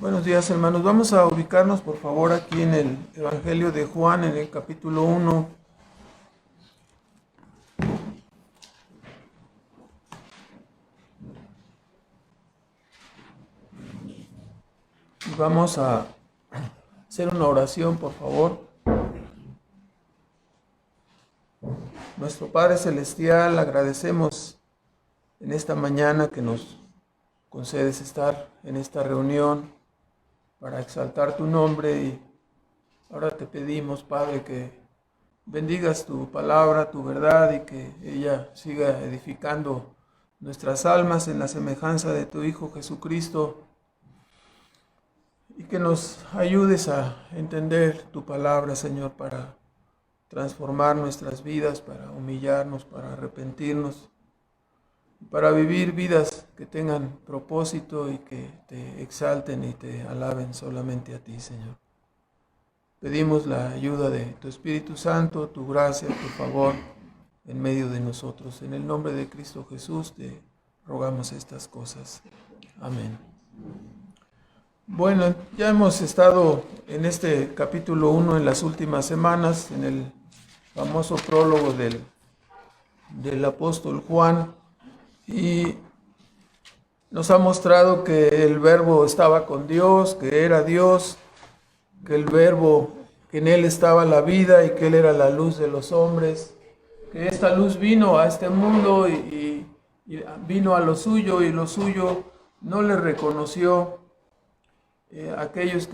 Buenos días, hermanos. Vamos a ubicarnos, por favor, aquí en el Evangelio de Juan, en el capítulo 1. Y vamos a hacer una oración, por favor. Nuestro Padre Celestial, agradecemos en esta mañana que nos concedes estar en esta reunión para exaltar tu nombre, y ahora te pedimos, Padre, que bendigas tu palabra, tu verdad, y que ella siga edificando nuestras almas en la semejanza de tu Hijo Jesucristo, y que nos ayudes a entender tu palabra, Señor, para transformar nuestras vidas, para humillarnos, para arrepentirnos, para vivir vidas que tengan propósito y que te exalten y te alaben solamente a ti, Señor. Pedimos la ayuda de tu Espíritu Santo, tu gracia, tu favor en medio de nosotros. En el nombre de Cristo Jesús te rogamos estas cosas. Amén. Bueno, ya hemos estado en este capítulo 1 en las últimas semanas, en el famoso prólogo del apóstol Juan, y nos ha mostrado que el Verbo estaba con Dios, que era Dios, que el Verbo, que en Él estaba la vida y que Él era la luz de los hombres, que esta luz vino a este mundo y vino a lo suyo, y lo suyo no le reconoció. Aquellos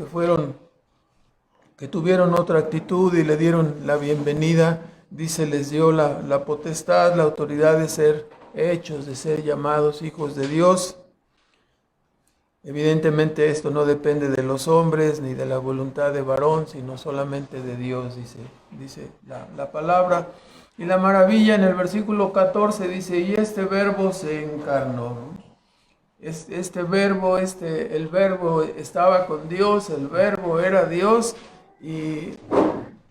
que tuvieron otra actitud y le dieron la bienvenida, dice, les dio la potestad, la autoridad de ser hechos, de ser llamados hijos de Dios. Evidentemente esto no depende de los hombres ni de la voluntad de varón, sino solamente de Dios, dice la palabra. Y la maravilla en el versículo 14 dice, y este verbo se encarnó, ¿no? El verbo estaba con Dios, el verbo era Dios, y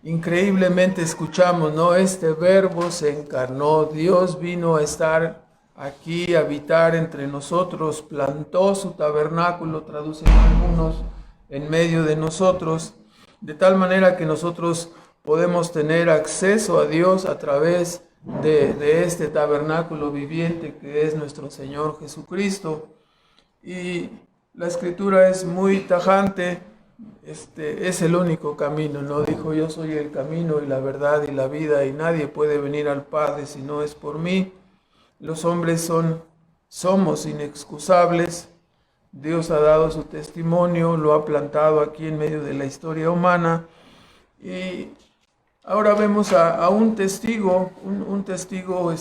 increíblemente escuchamos, ¿no? Este verbo se encarnó, Dios vino a estar aquí, a habitar entre nosotros, plantó su tabernáculo, traducen algunos, en medio de nosotros, de tal manera que nosotros podemos tener acceso a Dios a través de este tabernáculo viviente que es nuestro Señor Jesucristo. Y la escritura es muy tajante, es el único camino, ¿no? Dijo, yo soy el camino y la verdad y la vida, y nadie puede venir al Padre si no es por mí. Los hombres somos inexcusables. Dios ha dado su testimonio, lo ha plantado aquí en medio de la historia humana, y ahora vemos a un testigo, un testigo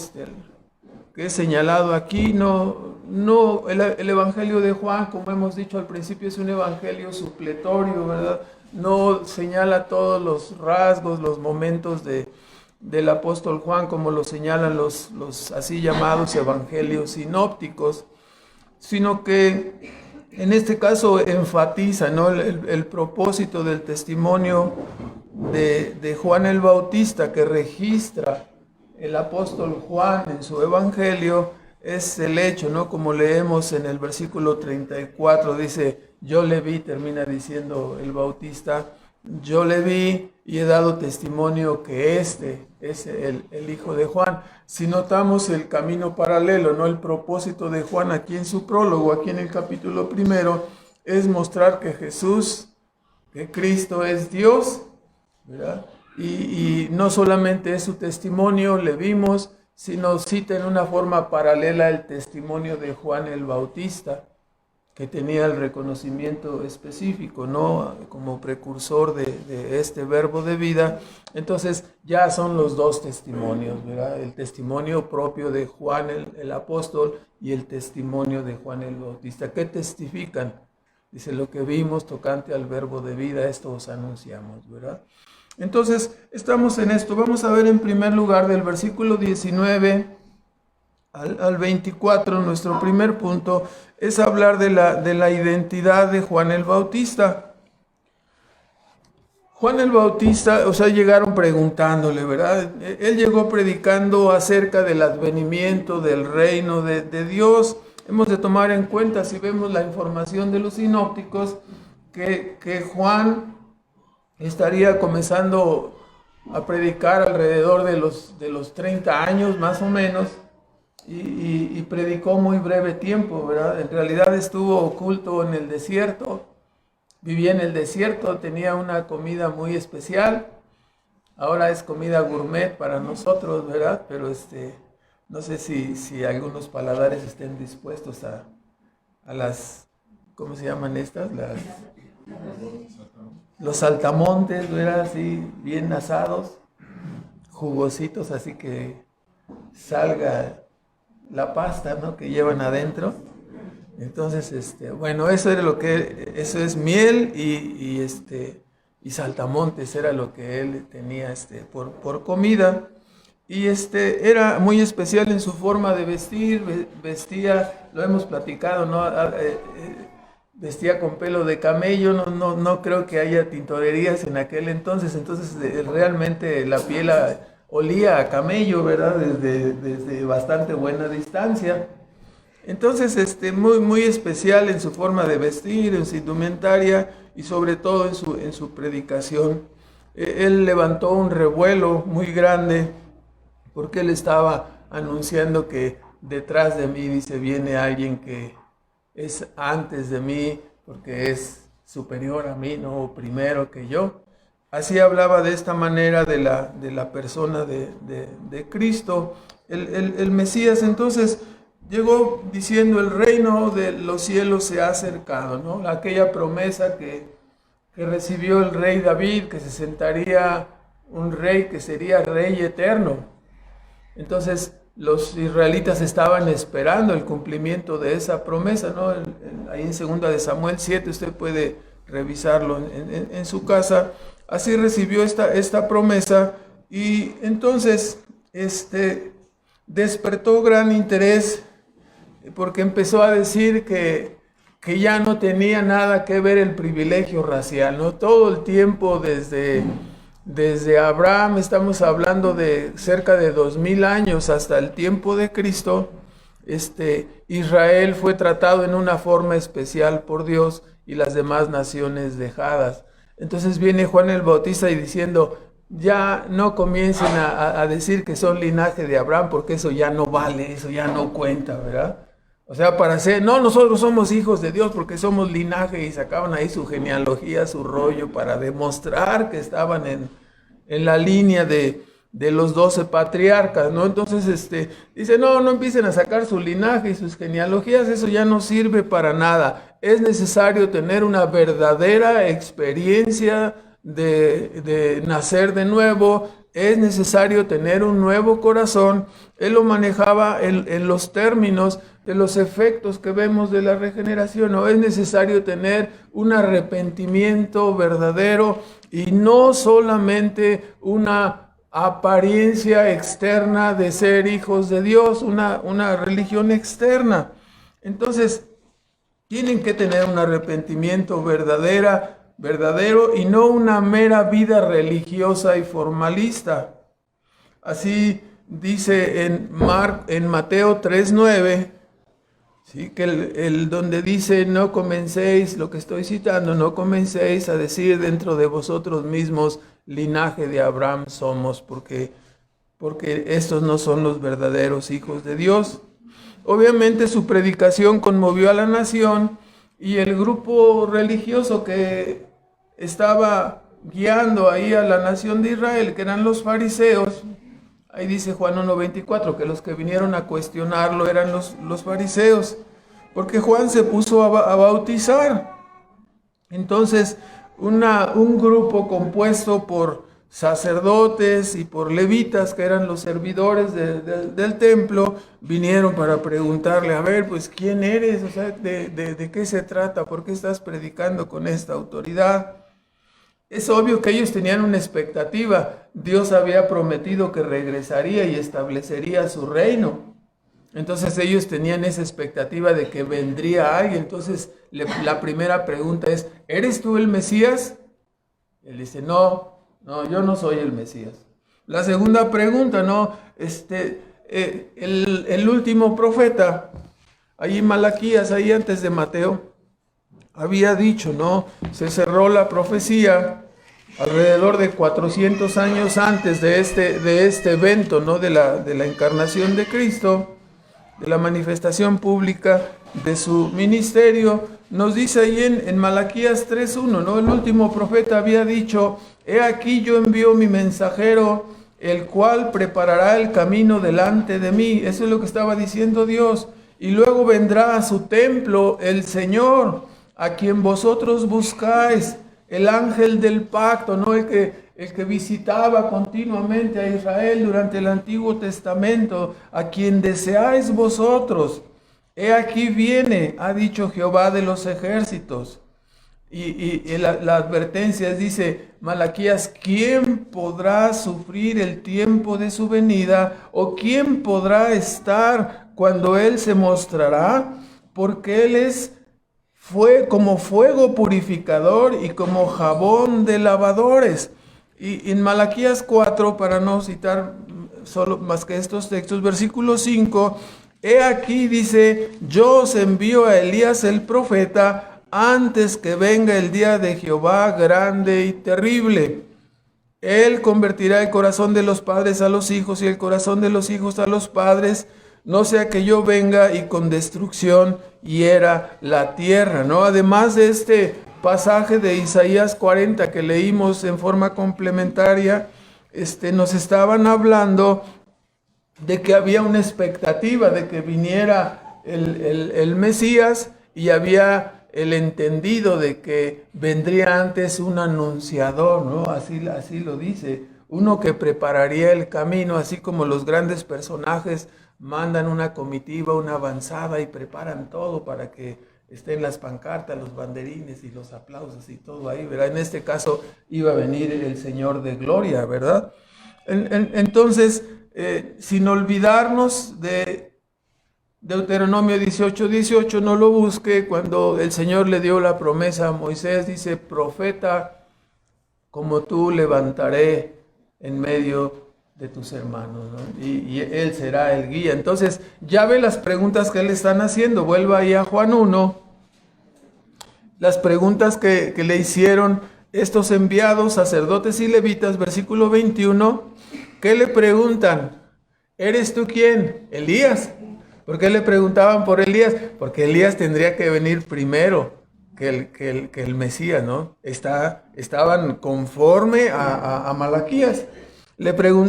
que es señalado aquí. El Evangelio de Juan, como hemos dicho al principio, es un evangelio supletorio, ¿verdad? No señala todos los rasgos, los momentos del apóstol Juan, como lo señalan los así llamados evangelios sinópticos, sino que en este caso enfatiza, ¿no?, el propósito del testimonio de Juan el Bautista que registra el apóstol Juan en su evangelio. Es el hecho, ¿no? Como leemos en el versículo 34, dice, yo le vi, termina diciendo el Bautista, yo le vi y he dado testimonio que este es el hijo de Juan. Si notamos el camino paralelo, ¿no? El propósito de Juan aquí en su prólogo, aquí en el capítulo 1, es mostrar que Jesús, que Cristo es Dios, ¿verdad? Y no solamente es su testimonio, le vimos, sino cita en una forma paralela el testimonio de Juan el Bautista, que tenía el reconocimiento específico, ¿no?, como precursor de este verbo de vida. Entonces ya son los dos testimonios, ¿verdad? El testimonio propio de Juan el apóstol y el testimonio de Juan el Bautista. ¿Qué testifican? Dice, lo que vimos tocante al verbo de vida, esto os anunciamos, ¿verdad? Entonces, estamos en esto. Vamos a ver en primer lugar del versículo 19 al 24, nuestro primer punto es hablar de la identidad de Juan el Bautista. Juan el Bautista, llegaron preguntándole, ¿verdad? Él llegó predicando acerca del advenimiento del reino de Dios. Hemos de tomar en cuenta, si vemos la información de los sinópticos, que Juan estaría comenzando a predicar alrededor de los 30 años más o menos, y predicó muy breve tiempo, ¿verdad? En realidad estuvo oculto en el desierto, vivía en el desierto, tenía una comida muy especial. Ahora es comida gourmet para nosotros, ¿verdad? Pero no sé si algunos paladares estén dispuestos a las, ¿cómo se llaman estas? Los saltamontes, ¿verdad? Así, bien asados, jugositos, así que salga la pasta, ¿no? Que llevan adentro. Entonces, bueno, eso es miel y saltamontes, era lo que él tenía por comida. Y era muy especial en su forma de vestir, vestía, lo hemos platicado, ¿no? Vestía con pelo de camello, no creo que haya tintorerías en aquel entonces realmente la piel olía a camello, ¿verdad? Desde bastante buena distancia. Entonces, muy especial en su forma de vestir, en su indumentaria y sobre todo en su predicación. Él levantó un revuelo muy grande porque él estaba anunciando que detrás de mí, dice, viene alguien que es antes de mí porque es superior a mí, no primero que yo. Así hablaba de esta manera de la persona de Cristo, el Mesías. Entonces llegó diciendo: el reino de los cielos se ha acercado, ¿no? Aquella promesa que recibió el rey David, que se sentaría un rey que sería rey eterno. Entonces los israelitas estaban esperando el cumplimiento de esa promesa, ¿no? Ahí en 2 de Samuel 7, usted puede revisarlo en su casa. Así recibió esta promesa, y entonces despertó gran interés porque empezó a decir que ya no tenía nada que ver el privilegio racial, ¿no? Todo el tiempo desde Abraham, estamos hablando de cerca de 2000 años hasta el tiempo de Cristo, Israel fue tratado en una forma especial por Dios y las demás naciones dejadas. Entonces viene Juan el Bautista y diciendo: ya no comiencen a decir que son linaje de Abraham, porque eso ya no vale, eso ya no cuenta, ¿verdad? O sea, nosotros somos hijos de Dios porque somos linaje, y sacaban ahí su genealogía, su rollo, para demostrar que estaban en la línea de los 12 patriarcas, ¿no? Entonces, dice, no empiecen a sacar su linaje y sus genealogías, eso ya no sirve para nada. Es necesario tener una verdadera experiencia de nacer de nuevo, es necesario tener un nuevo corazón. Él lo manejaba en los términos de los efectos que vemos de la regeneración, ¿no? Es necesario tener un arrepentimiento verdadero y no solamente una apariencia externa de ser hijos de Dios, una religión externa. Entonces, tienen que tener un arrepentimiento verdadero y no una mera vida religiosa y formalista. Así dice en Mateo 3:9, ¿sí? Que donde dice: no comencéis, lo que estoy citando, no comencéis a decir dentro de vosotros mismos, linaje de Abraham somos, porque estos no son los verdaderos hijos de Dios. Obviamente su predicación conmovió a la nación, y el grupo religioso que estaba guiando ahí a la nación de Israel, que eran los fariseos, ahí dice Juan 1:24, que los que vinieron a cuestionarlo eran los fariseos, porque Juan se puso a bautizar. Entonces, un grupo compuesto por sacerdotes y por levitas, que eran los servidores del templo, vinieron para preguntarle: a ver, pues, ¿quién eres? O sea, ¿de qué se trata? ¿Por qué estás predicando con esta autoridad? Es obvio que ellos tenían una expectativa. Dios había prometido que regresaría y establecería su reino. Entonces ellos tenían esa expectativa de que vendría alguien. Entonces la primera pregunta es: ¿eres tú el Mesías? Él dice: no, yo no soy el Mesías. La segunda pregunta, el último profeta, ahí Malaquías, ahí antes de Mateo, había dicho, ¿no? Se cerró la profecía alrededor de 400 años antes de este evento, ¿no? De la encarnación de Cristo, de la manifestación pública de su ministerio. Nos dice ahí en Malaquías 3:1, ¿no? El último profeta había dicho: he aquí yo envío mi mensajero, el cual preparará el camino delante de mí. Eso es lo que estaba diciendo Dios. Y luego vendrá a su templo el Señor, a quien vosotros buscáis, el ángel del pacto, ¿no? El que visitaba continuamente a Israel durante el Antiguo Testamento, a quien deseáis vosotros. He aquí viene, ha dicho Jehová de los ejércitos. Y la advertencia dice Malaquías: ¿quién podrá sufrir el tiempo de su venida? ¿O quién podrá estar cuando Él se mostrará? Porque Él fue como fuego purificador y como jabón de lavadores. Y en Malaquías 4, para no citar solo más que estos textos, versículo 5, he aquí dice: yo os envío a Elías el profeta antes que venga el día de Jehová grande y terrible. Él convertirá el corazón de los padres a los hijos y el corazón de los hijos a los padres, no sea que yo venga y con destrucción hiera la tierra, ¿no? Además de este pasaje de Isaías 40 que leímos en forma complementaria, nos estaban hablando de que había una expectativa de que viniera el Mesías, y había el entendido de que vendría antes un anunciador, ¿no? Así lo dice, uno que prepararía el camino, así como los grandes personajes mandan una comitiva, una avanzada y preparan todo para que estén las pancartas, los banderines y los aplausos y todo ahí, ¿verdad? En este caso iba a venir el Señor de gloria, ¿verdad? Entonces, sin olvidarnos de Deuteronomio 18:18, no lo busque, cuando el Señor le dio la promesa a Moisés, dice: profeta como tú levantaré en medio de tus hermanos, ¿no? Y él será el guía. Entonces, ya ve las preguntas que le están haciendo. Vuelva ahí a Juan 1, las preguntas que le hicieron estos enviados, sacerdotes y levitas, versículo 21, ¿qué le preguntan? ¿Eres tú quién? Elías. ¿Por qué le preguntaban por Elías? Porque Elías tendría que venir primero que el Mesías, ¿no? Estaban conforme a Malaquías.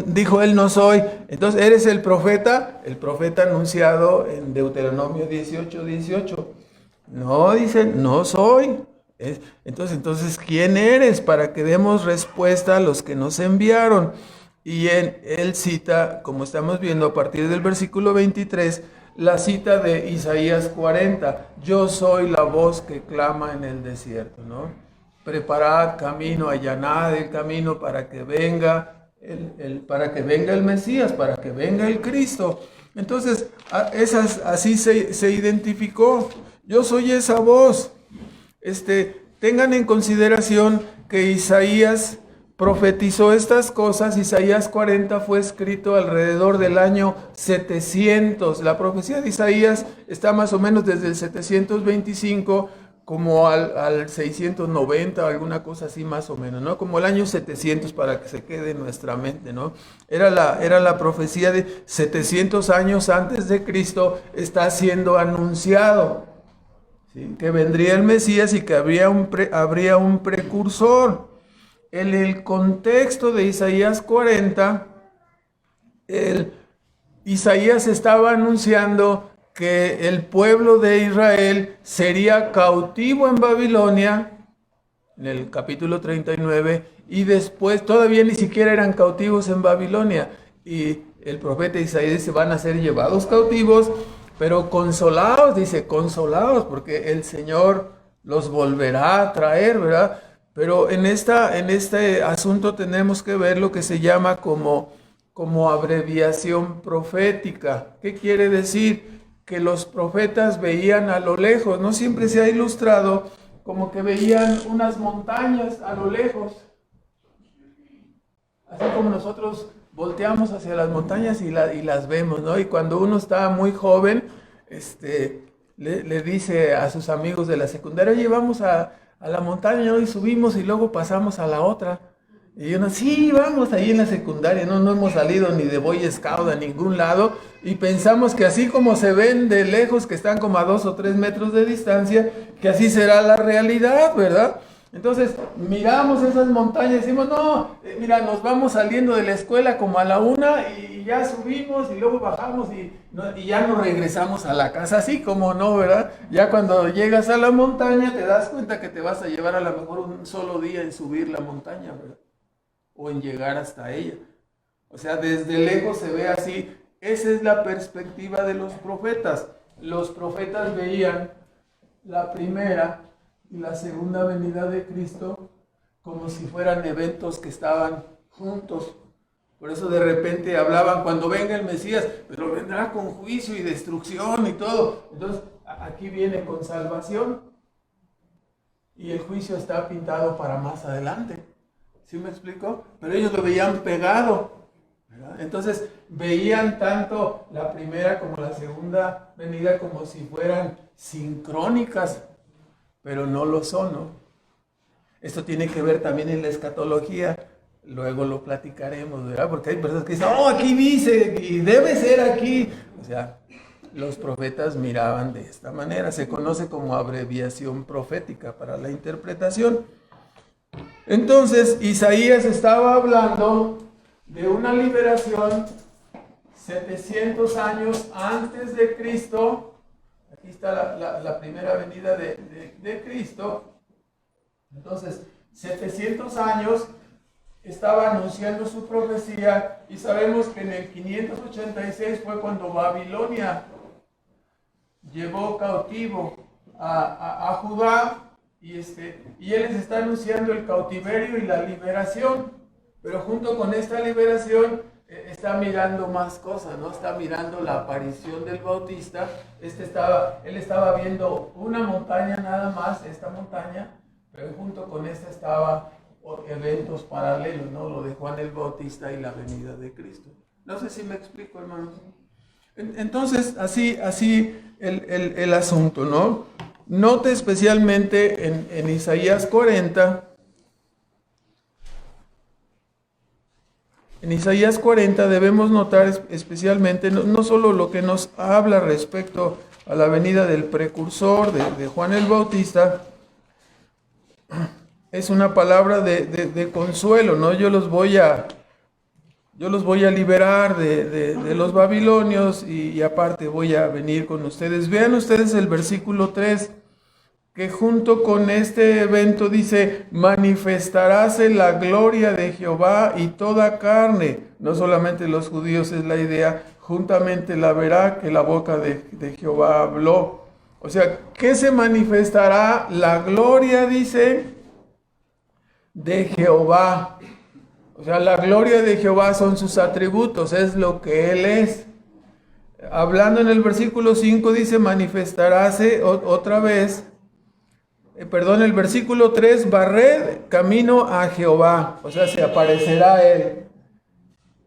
Dijo él: no soy. Entonces, ¿eres el profeta? El profeta anunciado en Deuteronomio 18:18. No, dice, no soy. Entonces, ¿quién eres? Para que demos respuesta a los que nos enviaron. Y él cita, como estamos viendo a partir del versículo 23, la cita de Isaías 40. Yo soy la voz que clama en el desierto, ¿no? Preparad camino, allanad el camino para que venga el Mesías, para que venga el Cristo. Entonces, así se identificó. Yo soy esa voz. Tengan en consideración que Isaías profetizó estas cosas. Isaías 40 fue escrito alrededor del año 700. La profecía de Isaías está más o menos desde el 725 como al 690, alguna cosa así más o menos, ¿no? Como el año 700, para que se quede en nuestra mente, ¿no? Era la profecía de 700 años antes de Cristo, está siendo anunciado, ¿sí? Que vendría el Mesías y que habría un precursor. En el contexto de Isaías 40, Isaías estaba anunciando que el pueblo de Israel sería cautivo en Babilonia, en el capítulo 39, y después todavía ni siquiera eran cautivos en Babilonia. Y el profeta Isaías dice: van a ser llevados cautivos, pero consolados, dice, consolados, porque el Señor los volverá a traer, ¿verdad? Pero en este asunto tenemos que ver lo que se llama como abreviación profética. ¿Qué quiere decir? Que los profetas veían a lo lejos. No siempre se ha ilustrado como que veían unas montañas a lo lejos. Así como nosotros volteamos hacia las montañas y las vemos, ¿no? Y cuando uno está muy joven, le dice a sus amigos de la secundaria, oye, vamos a la montaña, ¿no? Y subimos y luego pasamos a la otra. Y uno, sí, vamos ahí en la secundaria, no hemos salido ni de Boy Scout a ningún lado, y pensamos que así como se ven de lejos, que están como a 2 o 3 metros de distancia, que así será la realidad, ¿verdad? Entonces miramos esas montañas y decimos, no, mira, nos vamos saliendo de la escuela como a la 1 y ya subimos y luego bajamos y ya nos regresamos a la casa, así como no, ¿verdad? Ya cuando llegas a la montaña te das cuenta que te vas a llevar a lo mejor un solo día en subir la montaña, ¿verdad? O en llegar hasta ella. O sea, desde lejos se ve así. Esa es la perspectiva de los profetas. Los profetas veían la primera y la segunda venida de Cristo como si fueran eventos que estaban juntos. Por eso de repente hablaban, cuando venga el Mesías, pero vendrá con juicio y destrucción y todo. Entonces, aquí viene con salvación y el juicio está pintado para más adelante. ¿Sí me explico? Pero ellos lo veían pegado, ¿verdad? Entonces veían tanto la primera como la segunda venida como si fueran sincrónicas, pero no lo son, ¿no? Esto tiene que ver también en la escatología, luego lo platicaremos, ¿verdad? Porque hay personas que dicen, oh, aquí dice, y debe ser aquí. O sea, los profetas miraban de esta manera, se conoce como abreviación profética para la interpretación. Entonces, Isaías estaba hablando de una liberación 700 años antes de Cristo. Aquí está la primera venida de Cristo. Entonces, 700 años estaba anunciando su profecía y sabemos que en el 586 fue cuando Babilonia llevó cautivo a Judá. Y él les está anunciando el cautiverio y la liberación, pero junto con esta liberación está mirando más cosas, ¿no? Está mirando la aparición del Bautista. Él estaba viendo una montaña nada más, esta montaña, pero junto con esta estaba eventos paralelos, ¿no? Lo de Juan el Bautista y la venida de Cristo. No sé si me explico, hermanos. Entonces, así el asunto, ¿no? Note especialmente en Isaías 40. En Isaías 40 debemos notar especialmente no solo lo que nos habla respecto a la venida del precursor de Juan el Bautista, es una palabra de consuelo, ¿no? Yo los voy a liberar de los babilonios y aparte voy a venir con ustedes. Vean ustedes el versículo 3, que junto con este evento dice, manifestaráse la gloria de Jehová y toda carne. No solamente los judíos es la idea, juntamente la verá que la boca de Jehová habló. O sea, ¿qué se manifestará? La gloria, dice, de Jehová. O sea, la gloria de Jehová son sus atributos, es lo que Él es. Hablando en el versículo 5 dice, manifestaráse otra vez, el versículo 3, barred camino a Jehová, o sea, se aparecerá Él.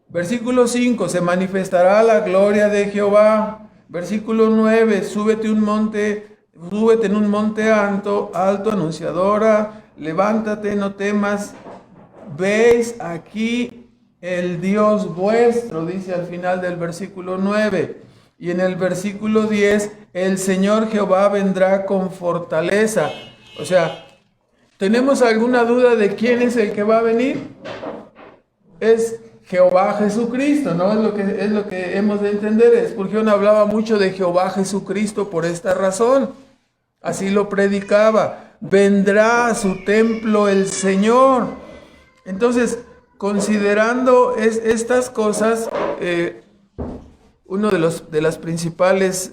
Versículo 5, se manifestará la gloria de Jehová. Versículo 9, súbete en un monte alto, anunciadora, levántate, no temas. Veis aquí el Dios vuestro, dice al final del versículo 9. Y en el versículo 10, el Señor Jehová vendrá con fortaleza. O sea, ¿tenemos alguna duda de quién es el que va a venir? Es Jehová Jesucristo, ¿no? Es lo que hemos de entender. Spurgeon hablaba mucho de Jehová Jesucristo por esta razón. Así lo predicaba. Vendrá a su templo el Señor. Entonces, considerando estas cosas, uno de las principales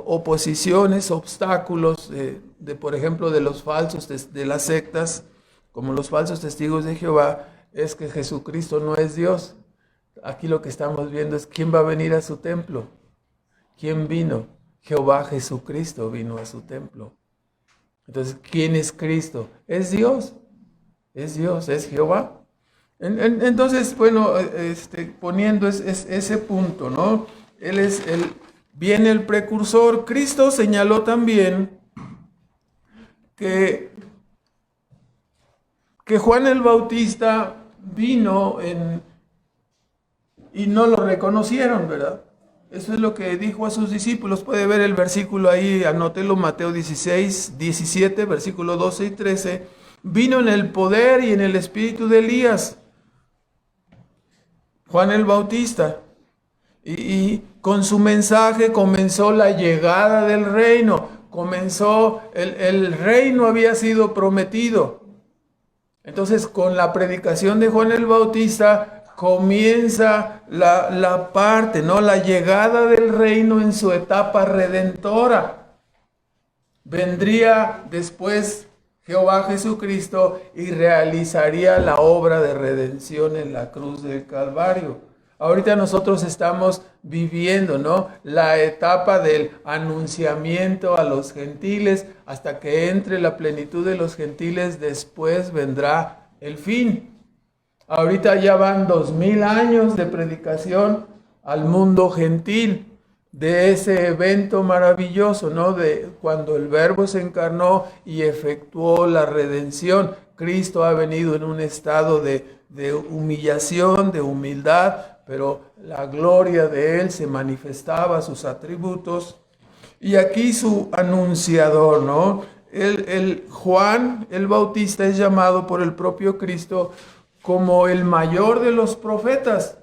oposiciones, obstáculos por ejemplo, de los falsos, de las sectas, como los falsos testigos de Jehová, es que Jesucristo no es Dios. Aquí lo que estamos viendo es quién va a venir a su templo. ¿Quién vino? Jehová Jesucristo vino a su templo. Entonces, ¿quién es Cristo? Es Dios, es Jehová. Entonces, bueno, poniendo ese punto, ¿no? viene el precursor. Cristo señaló también que Juan el Bautista vino y no lo reconocieron, ¿verdad? Eso es lo que dijo a sus discípulos. Puede ver el versículo ahí, anótelo, Mateo 16, 17, versículo 12 y 13. Vino en el poder y en el espíritu de Elías, Juan el Bautista. Y con su mensaje comenzó la llegada del reino. El reino había sido prometido. Entonces, con la predicación de Juan el Bautista comienza la parte, ¿no? La llegada del reino en su etapa redentora. Vendría después Jehová Jesucristo y realizaría la obra de redención en la cruz del Calvario. Ahorita nosotros estamos viviendo, ¿no?, la etapa del anunciamiento a los gentiles. Hasta que entre la plenitud de los gentiles, después vendrá el fin. Ahorita ya van 2000 años de predicación al mundo gentil, de ese evento maravilloso, ¿no?, de cuando el Verbo se encarnó y efectuó la redención. Cristo ha venido en un estado de humillación, de humildad, pero la gloria de Él se manifestaba, sus atributos. Y aquí su anunciador, ¿no? Juan el Bautista es llamado por el propio Cristo como el mayor de los profetas.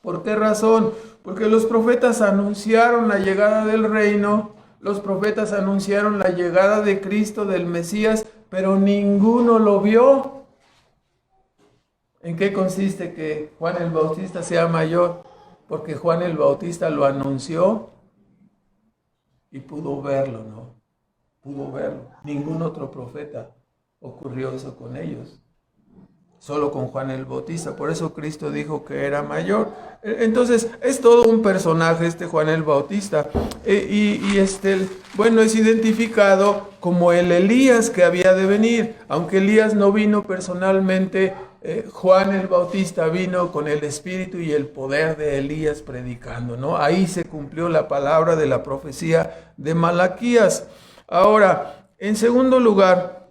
¿Por qué razón? Porque los profetas anunciaron la llegada del reino, los profetas anunciaron la llegada de Cristo, del Mesías, pero ninguno lo vio. ¿En qué consiste que Juan el Bautista sea mayor? Porque Juan el Bautista lo anunció y pudo verlo, ¿no? Pudo verlo. Ningún otro profeta ocurrió eso con ellos. Solo con Juan el Bautista. Por eso Cristo dijo que era mayor. Entonces, es todo un personaje este Juan el Bautista. Bueno, es identificado como el Elías que había de venir. Aunque Elías no vino personalmente, Juan el Bautista vino con el espíritu y el poder de Elías predicando, ¿no? Ahí se cumplió la palabra de la profecía de Malaquías. Ahora, en segundo lugar,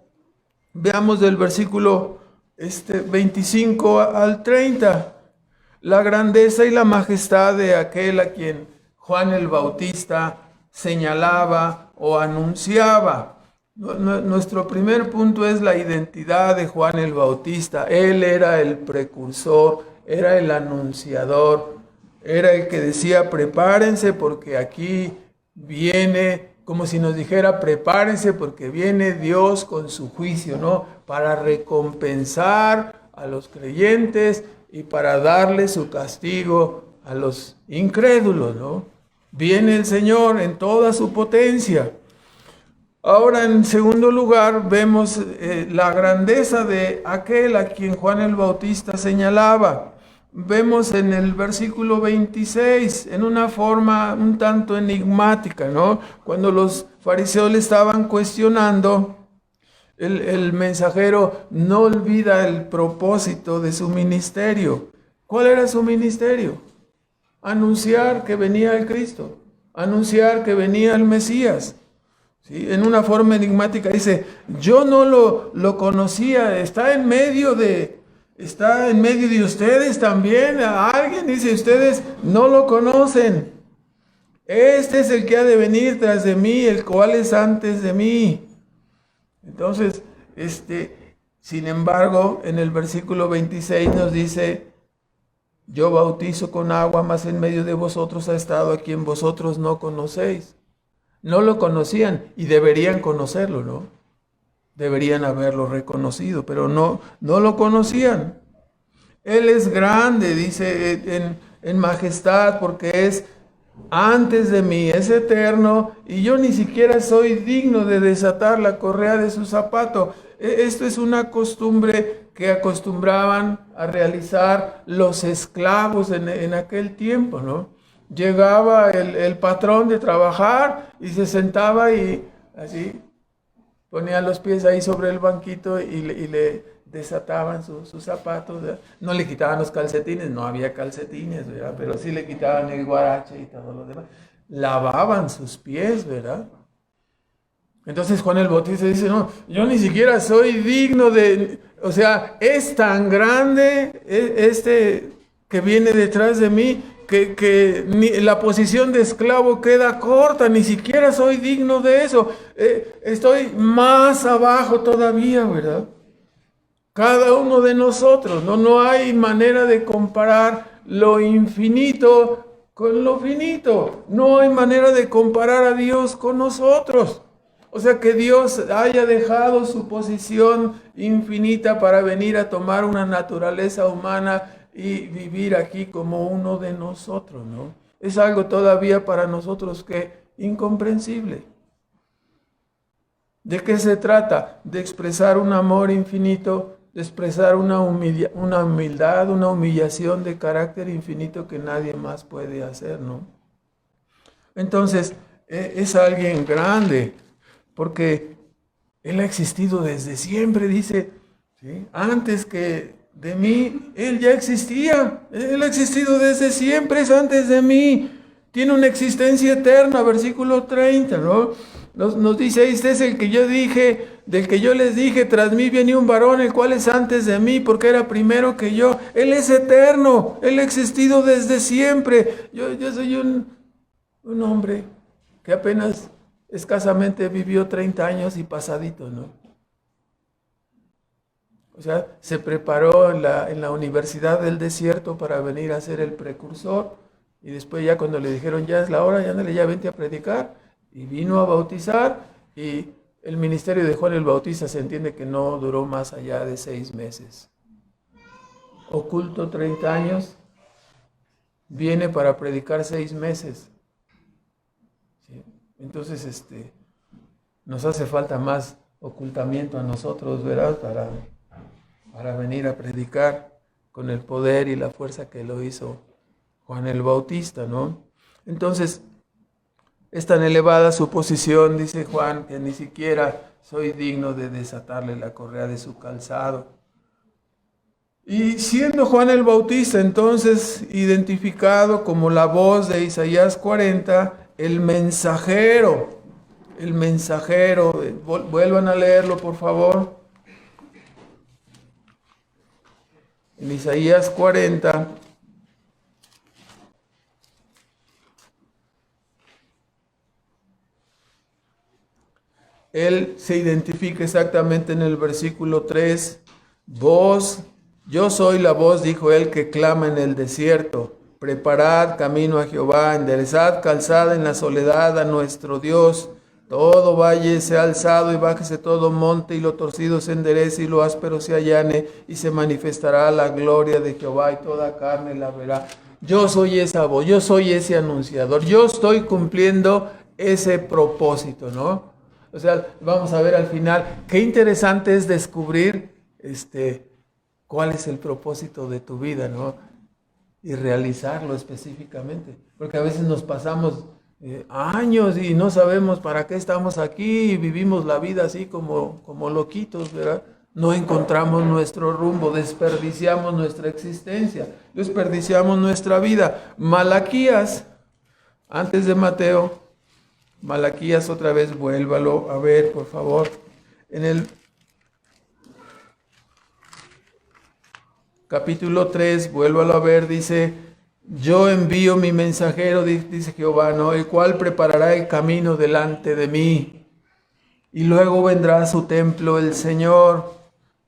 veamos del versículo 25 al 30, la grandeza y la majestad de aquel a quien Juan el Bautista señalaba o anunciaba. Nuestro primer punto es la identidad de Juan el Bautista. Él era el precursor, era el anunciador, era el que decía: prepárense porque aquí viene, como si nos dijera: prepárense porque viene Dios con su juicio, ¿no?, para recompensar a los creyentes y para darle su castigo a los incrédulos, ¿no? Viene el Señor en toda su potencia. Ahora, en segundo lugar, vemos la grandeza de aquel a quien Juan el Bautista señalaba. Vemos en el versículo 26, en una forma un tanto enigmática, ¿no? Cuando los fariseos le estaban cuestionando, el mensajero no olvida el propósito de su ministerio. ¿Cuál era su ministerio? Anunciar que venía el Cristo, anunciar que venía el Mesías. ¿Sí? En una forma enigmática dice: yo no lo conocía, está en medio de ustedes también. Alguien dice: ustedes no lo conocen. Este es el que ha de venir tras de mí, el cual es antes de mí. Entonces, sin embargo, en el versículo 26 nos dice: yo bautizo con agua, mas en medio de vosotros ha estado a quien vosotros no conocéis. No lo conocían y deberían conocerlo, ¿no? Deberían haberlo reconocido, pero no lo conocían. Él es grande, dice, en majestad, porque es antes de mí, es eterno, y yo ni siquiera soy digno de desatar la correa de su zapato. Esto es una costumbre que acostumbraban a realizar los esclavos en aquel tiempo, ¿no? Llegaba el patrón de trabajar y se sentaba y así ponía los pies ahí sobre el banquito y le desataban sus zapatos, ¿verdad? No le quitaban los calcetines, no había calcetines, ¿verdad? Pero sí le quitaban el guarache y todo lo demás. Lavaban sus pies, ¿verdad? Entonces Juan el Bautista dice, no, yo ni siquiera soy digno de, o sea, es tan grande este que viene detrás de mí, que la posición de esclavo queda corta, ni siquiera soy digno de eso. Estoy más abajo todavía, ¿verdad? Cada uno de nosotros, no hay manera de comparar lo infinito con lo finito. No hay manera de comparar a Dios con nosotros. O sea, que Dios haya dejado su posición infinita para venir a tomar una naturaleza humana y vivir aquí como uno de nosotros, ¿no? Es algo todavía para nosotros que incomprensible. ¿De qué se trata? De expresar un amor infinito, de expresar una humildad, una humillación de carácter infinito que nadie más puede hacer, ¿no? Entonces, es alguien grande, porque Él ha existido desde siempre, dice, ¿sí? Antes que de mí, Él ya existía, Él ha existido desde siempre, es antes de mí, tiene una existencia eterna, versículo 30, ¿no? Nos dice, este es el que yo dije, del que yo les dije, tras mí viene un varón, el cual es antes de mí, porque era primero que yo. Él es eterno, Él ha existido desde siempre. Yo soy un hombre que apenas escasamente vivió 30 años y pasadito, ¿no? O sea, se preparó en la Universidad del Desierto para venir a ser el precursor, y después ya cuando le dijeron, ya es la hora, ya ándale, ya vente a predicar, y vino a bautizar, y el ministerio de Juan el Bautista se entiende que no duró más allá de 6 meses. Oculto 30 años, viene para predicar 6 meses. ¿Sí? Entonces, nos hace falta más ocultamiento a nosotros, ¿verdad? Para venir a predicar con el poder y la fuerza que lo hizo Juan el Bautista, ¿no? Entonces, es tan elevada su posición, dice Juan, que ni siquiera soy digno de desatarle la correa de su calzado. Y siendo Juan el Bautista entonces identificado como la voz de Isaías 40, el mensajero, vuelvan a leerlo por favor. En Isaías 40, él se identifica exactamente en el versículo 3, voz, yo soy la voz, dijo él, que clama en el desierto, preparad camino a Jehová, enderezad calzada en la soledad a nuestro Dios. Todo valle sea alzado y bájese todo monte, y lo torcido se enderece y lo áspero se allane, y se manifestará la gloria de Jehová y toda carne la verá. Yo soy esa voz, yo soy ese anunciador, yo estoy cumpliendo ese propósito, ¿no? O sea, vamos a ver al final, qué interesante es descubrir cuál es el propósito de tu vida, ¿no? Y realizarlo específicamente, porque a veces nos pasamos años y no sabemos para qué estamos aquí y vivimos la vida así como loquitos, ¿verdad? No encontramos nuestro rumbo, desperdiciamos nuestra existencia, desperdiciamos nuestra vida. Malaquías, antes de Mateo, Malaquías otra vez, vuélvalo a ver, por favor. En el capítulo 3, vuélvalo a ver, dice, yo envío mi mensajero, dice Jehová, ¿no? El cual preparará el camino delante de mí. Y luego vendrá a su templo el Señor.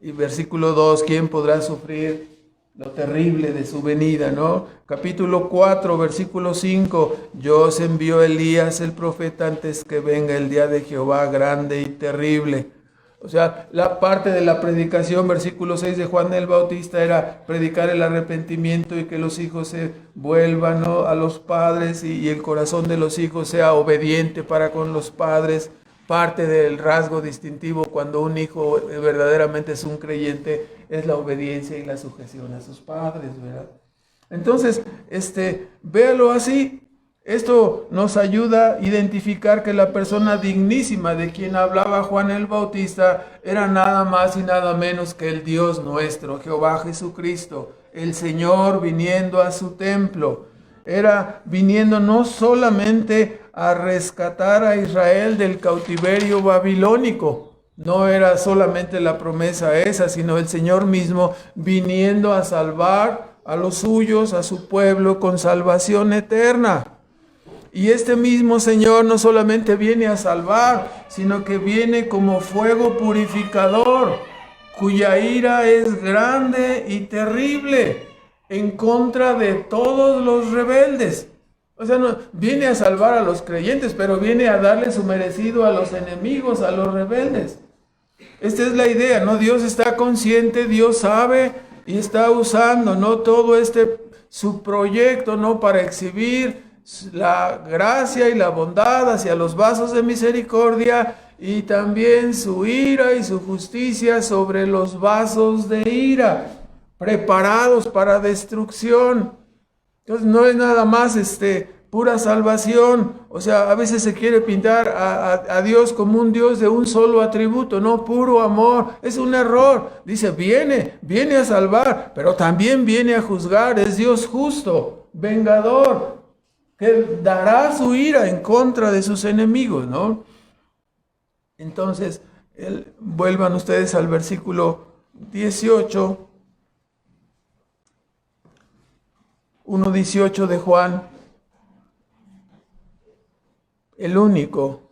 Y versículo 2, ¿quién podrá sufrir lo terrible de su venida, no? Capítulo 4, versículo 5, yo os envío Elías el profeta antes que venga el día de Jehová grande y terrible. O sea, la parte de la predicación, versículo 6 de Juan el Bautista, era predicar el arrepentimiento y que los hijos se vuelvan, ¿no?, a los padres y el corazón de los hijos sea obediente para con los padres. Parte del rasgo distintivo cuando un hijo verdaderamente es un creyente es la obediencia y la sujeción a sus padres, ¿verdad? Entonces, véalo así. Esto nos ayuda a identificar que la persona dignísima de quien hablaba Juan el Bautista era nada más y nada menos que el Dios nuestro, Jehová Jesucristo, el Señor viniendo a su templo. Era viniendo no solamente a rescatar a Israel del cautiverio babilónico, no era solamente la promesa esa, sino el Señor mismo viniendo a salvar a los suyos, a su pueblo, con salvación eterna. Y este mismo Señor no solamente viene a salvar, sino que viene como fuego purificador, cuya ira es grande y terrible en contra de todos los rebeldes. O sea, no viene a salvar a los creyentes, pero viene a darle su merecido a los enemigos, a los rebeldes. Esta es la idea, ¿no? Dios está consciente, Dios sabe y está usando, ¿no? Todo su proyecto, ¿no? Para exhibir la gracia y la bondad hacia los vasos de misericordia y también su ira y su justicia sobre los vasos de ira, preparados para destrucción. Entonces no es nada más pura salvación. O sea, a veces se quiere pintar a Dios como un Dios de un solo atributo, no puro amor. Es un error. Dice, viene a salvar, pero también viene a juzgar. Es Dios justo, vengador, que dará su ira en contra de sus enemigos, ¿no? Entonces, vuelvan ustedes al versículo 18, 1:18 de Juan. El único,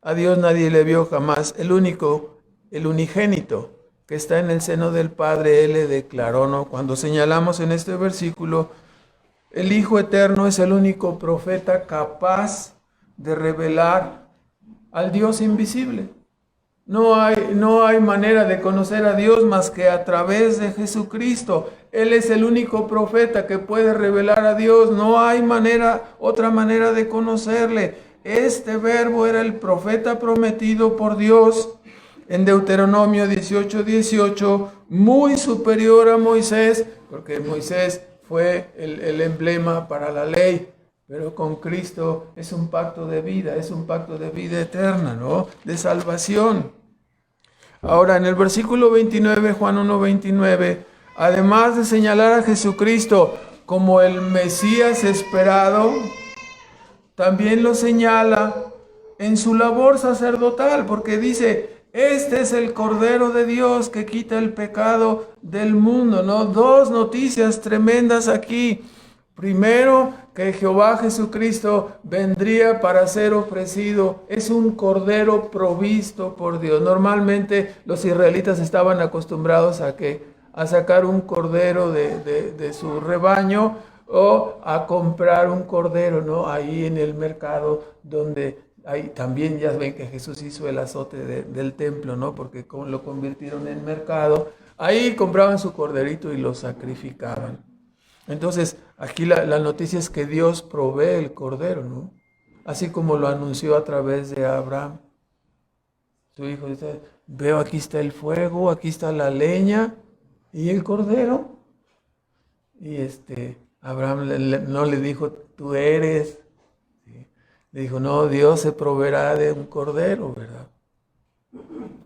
a Dios nadie le vio jamás, el único, el unigénito, que está en el seno del Padre, Él le declaró, ¿no? Cuando señalamos en este versículo, el Hijo Eterno es el único profeta capaz de revelar al Dios invisible. No hay manera de conocer a Dios más que a través de Jesucristo. Él es el único profeta que puede revelar a Dios. No hay otra manera de conocerle. Este verbo era el profeta prometido por Dios en Deuteronomio 18:18, muy superior a Moisés, porque Moisés fue el emblema para la ley, pero con Cristo es un pacto de vida eterna, ¿no? De salvación. Ahora, en el versículo 29, Juan 1:29, además de señalar a Jesucristo como el Mesías esperado, también lo señala en su labor sacerdotal, porque dice, este es el Cordero de Dios que quita el pecado del mundo, ¿no? Dos noticias tremendas aquí. Primero, que Jehová Jesucristo vendría para ser ofrecido. Es un cordero provisto por Dios. Normalmente los israelitas estaban acostumbrados a sacar un cordero de su rebaño o a comprar un cordero, ¿no? Ahí en el mercado donde ahí también ya ven que Jesús hizo el azote del templo, ¿no? Porque como lo convirtieron en mercado, ahí compraban su corderito y lo sacrificaban. Entonces, aquí la noticia es que Dios provee el cordero, ¿no? Así como lo anunció a través de Abraham. Su hijo dice, veo aquí está el fuego, aquí está la leña y el cordero. Y Abraham no le dijo, tú eres. ¿Sí? Le dijo, no, Dios se proveerá de un cordero, ¿verdad?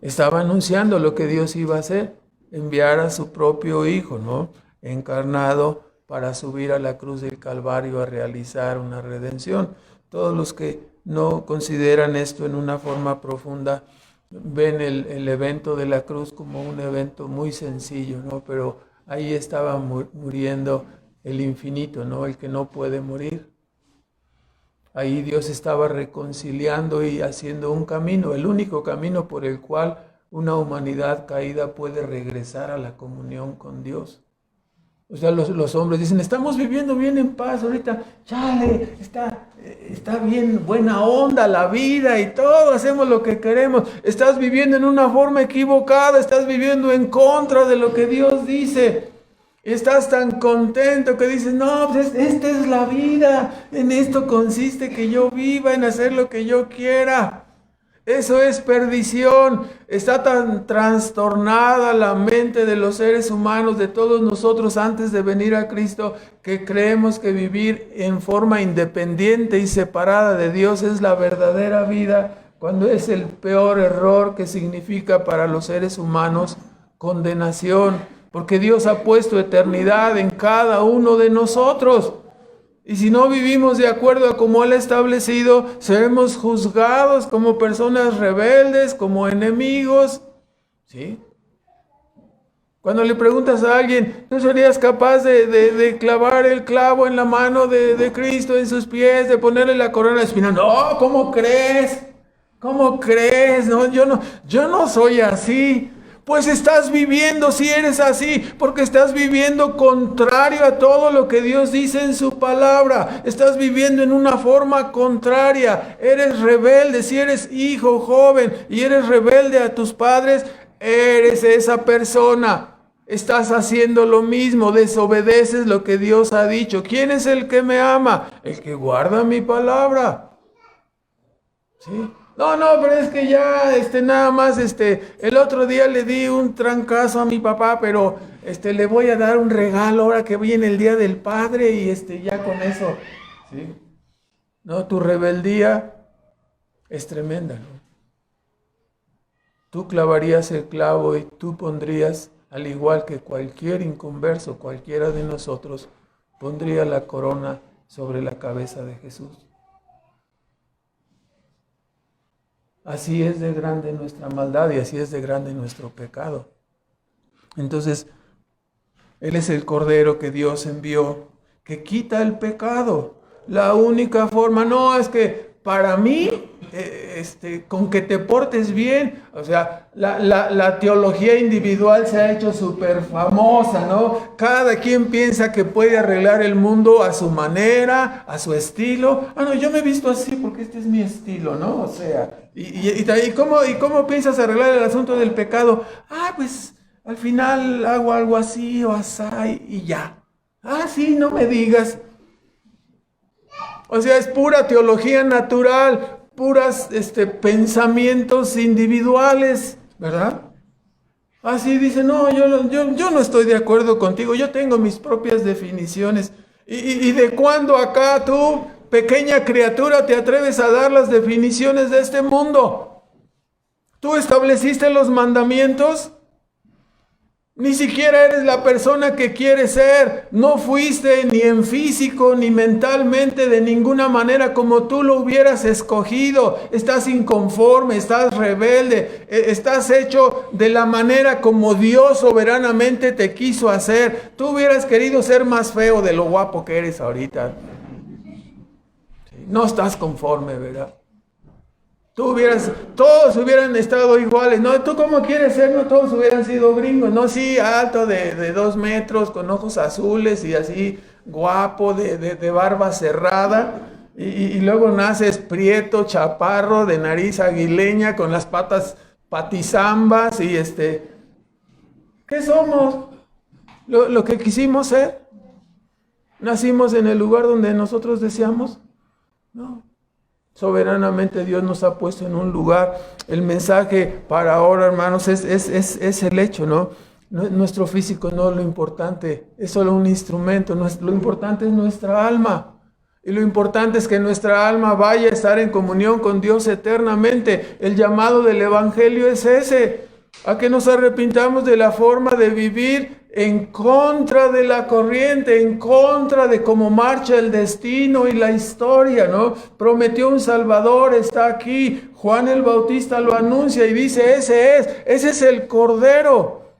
Estaba anunciando lo que Dios iba a hacer, enviar a su propio hijo, ¿no? Encarnado para subir a la cruz del Calvario a realizar una redención. Todos los que no consideran esto en una forma profunda ven el evento de la cruz como un evento muy sencillo, ¿no? Pero ahí estaba muriendo el infinito, ¿no? El que no puede morir. Ahí Dios estaba reconciliando y haciendo un camino, el único camino por el cual una humanidad caída puede regresar a la comunión con Dios. O sea, los hombres dicen, estamos viviendo bien en paz ahorita, chale, está bien, buena onda la vida y todo, hacemos lo que queremos. Estás viviendo en una forma equivocada, estás viviendo en contra de lo que Dios dice. Estás tan contento que dices, no, pues esta es la vida, en esto consiste que yo viva, en hacer lo que yo quiera. Eso es perdición. Está tan trastornada la mente de los seres humanos, de todos nosotros antes de venir a Cristo, que creemos que vivir en forma independiente y separada de Dios es la verdadera vida, cuando es el peor error que significa para los seres humanos condenación, porque Dios ha puesto eternidad en cada uno de nosotros. Y si no vivimos de acuerdo a como Él ha establecido, seremos juzgados como personas rebeldes, como enemigos. ¿Sí? Cuando le preguntas a alguien, ¿tú serías capaz de clavar el clavo en la mano de Cristo, en sus pies, de ponerle la corona de espinas? No, ¿cómo crees? ¿Cómo crees? No, yo no soy así. Pues estás viviendo, si eres así, porque estás viviendo contrario a todo lo que Dios dice en su palabra. Estás viviendo en una forma contraria. Eres rebelde, si eres hijo joven y eres rebelde a tus padres, eres esa persona. Estás haciendo lo mismo, desobedeces lo que Dios ha dicho. ¿Quién es el que me ama? El que guarda mi palabra. ¿Sí? No, pero es que ya, nada más, el otro día le di un trancazo a mi papá, pero, le voy a dar un regalo ahora que viene el Día del Padre y, ya con eso, ¿sí? No, tu rebeldía es tremenda, ¿no? Tú clavarías el clavo y tú pondrías, al igual que cualquier inconverso, cualquiera de nosotros, pondría la corona sobre la cabeza de Jesús. Así es de grande nuestra maldad y así es de grande nuestro pecado. Entonces, Él es el Cordero que Dios envió, que quita el pecado. La única forma, no es que para mí, con que te portes bien, o sea, la teología individual se ha hecho súper famosa, ¿no? Cada quien piensa que puede arreglar el mundo a su manera, a su estilo. No, yo me he visto así porque este es mi estilo, ¿no? O sea, ¿y cómo piensas arreglar el asunto del pecado? Pues al final hago algo así o así y ya. Sí, no me digas. O sea, es pura teología natural, puras pensamientos individuales, ¿verdad? Así dice, no, yo no estoy de acuerdo contigo, yo tengo mis propias definiciones. ¿Y de cuándo acá tú, pequeña criatura, te atreves a dar las definiciones de este mundo? ¿Tú estableciste los mandamientos? Ni siquiera eres la persona que quieres ser. No fuiste ni en físico ni mentalmente de ninguna manera como tú lo hubieras escogido. Estás inconforme, estás rebelde, estás hecho de la manera como Dios soberanamente te quiso hacer. Tú hubieras querido ser más feo de lo guapo que eres ahorita. No estás conforme, ¿verdad? Todos hubieran estado iguales, ¿no? ¿Tú cómo quieres ser? No, todos hubieran sido gringos, ¿no? Sí, alto de 2 metros, con ojos azules y así, guapo, de barba cerrada. Y luego naces prieto, chaparro, de nariz aguileña, con las patas patizambas y ¿qué somos? ¿Lo que quisimos ser? ¿Nacimos en el lugar donde nosotros deseamos? No. Soberanamente Dios nos ha puesto en un lugar. El mensaje para ahora, hermanos, es el hecho, ¿no? Nuestro físico no es lo importante, es solo un instrumento. Lo importante es nuestra alma. Y lo importante es que nuestra alma vaya a estar en comunión con Dios eternamente. El llamado del Evangelio es ese, a que nos arrepintamos de la forma de vivir en contra de la corriente, en contra de cómo marcha el destino y la historia, ¿no? Prometió un Salvador, está aquí. Juan el Bautista lo anuncia y dice, ese es el Cordero.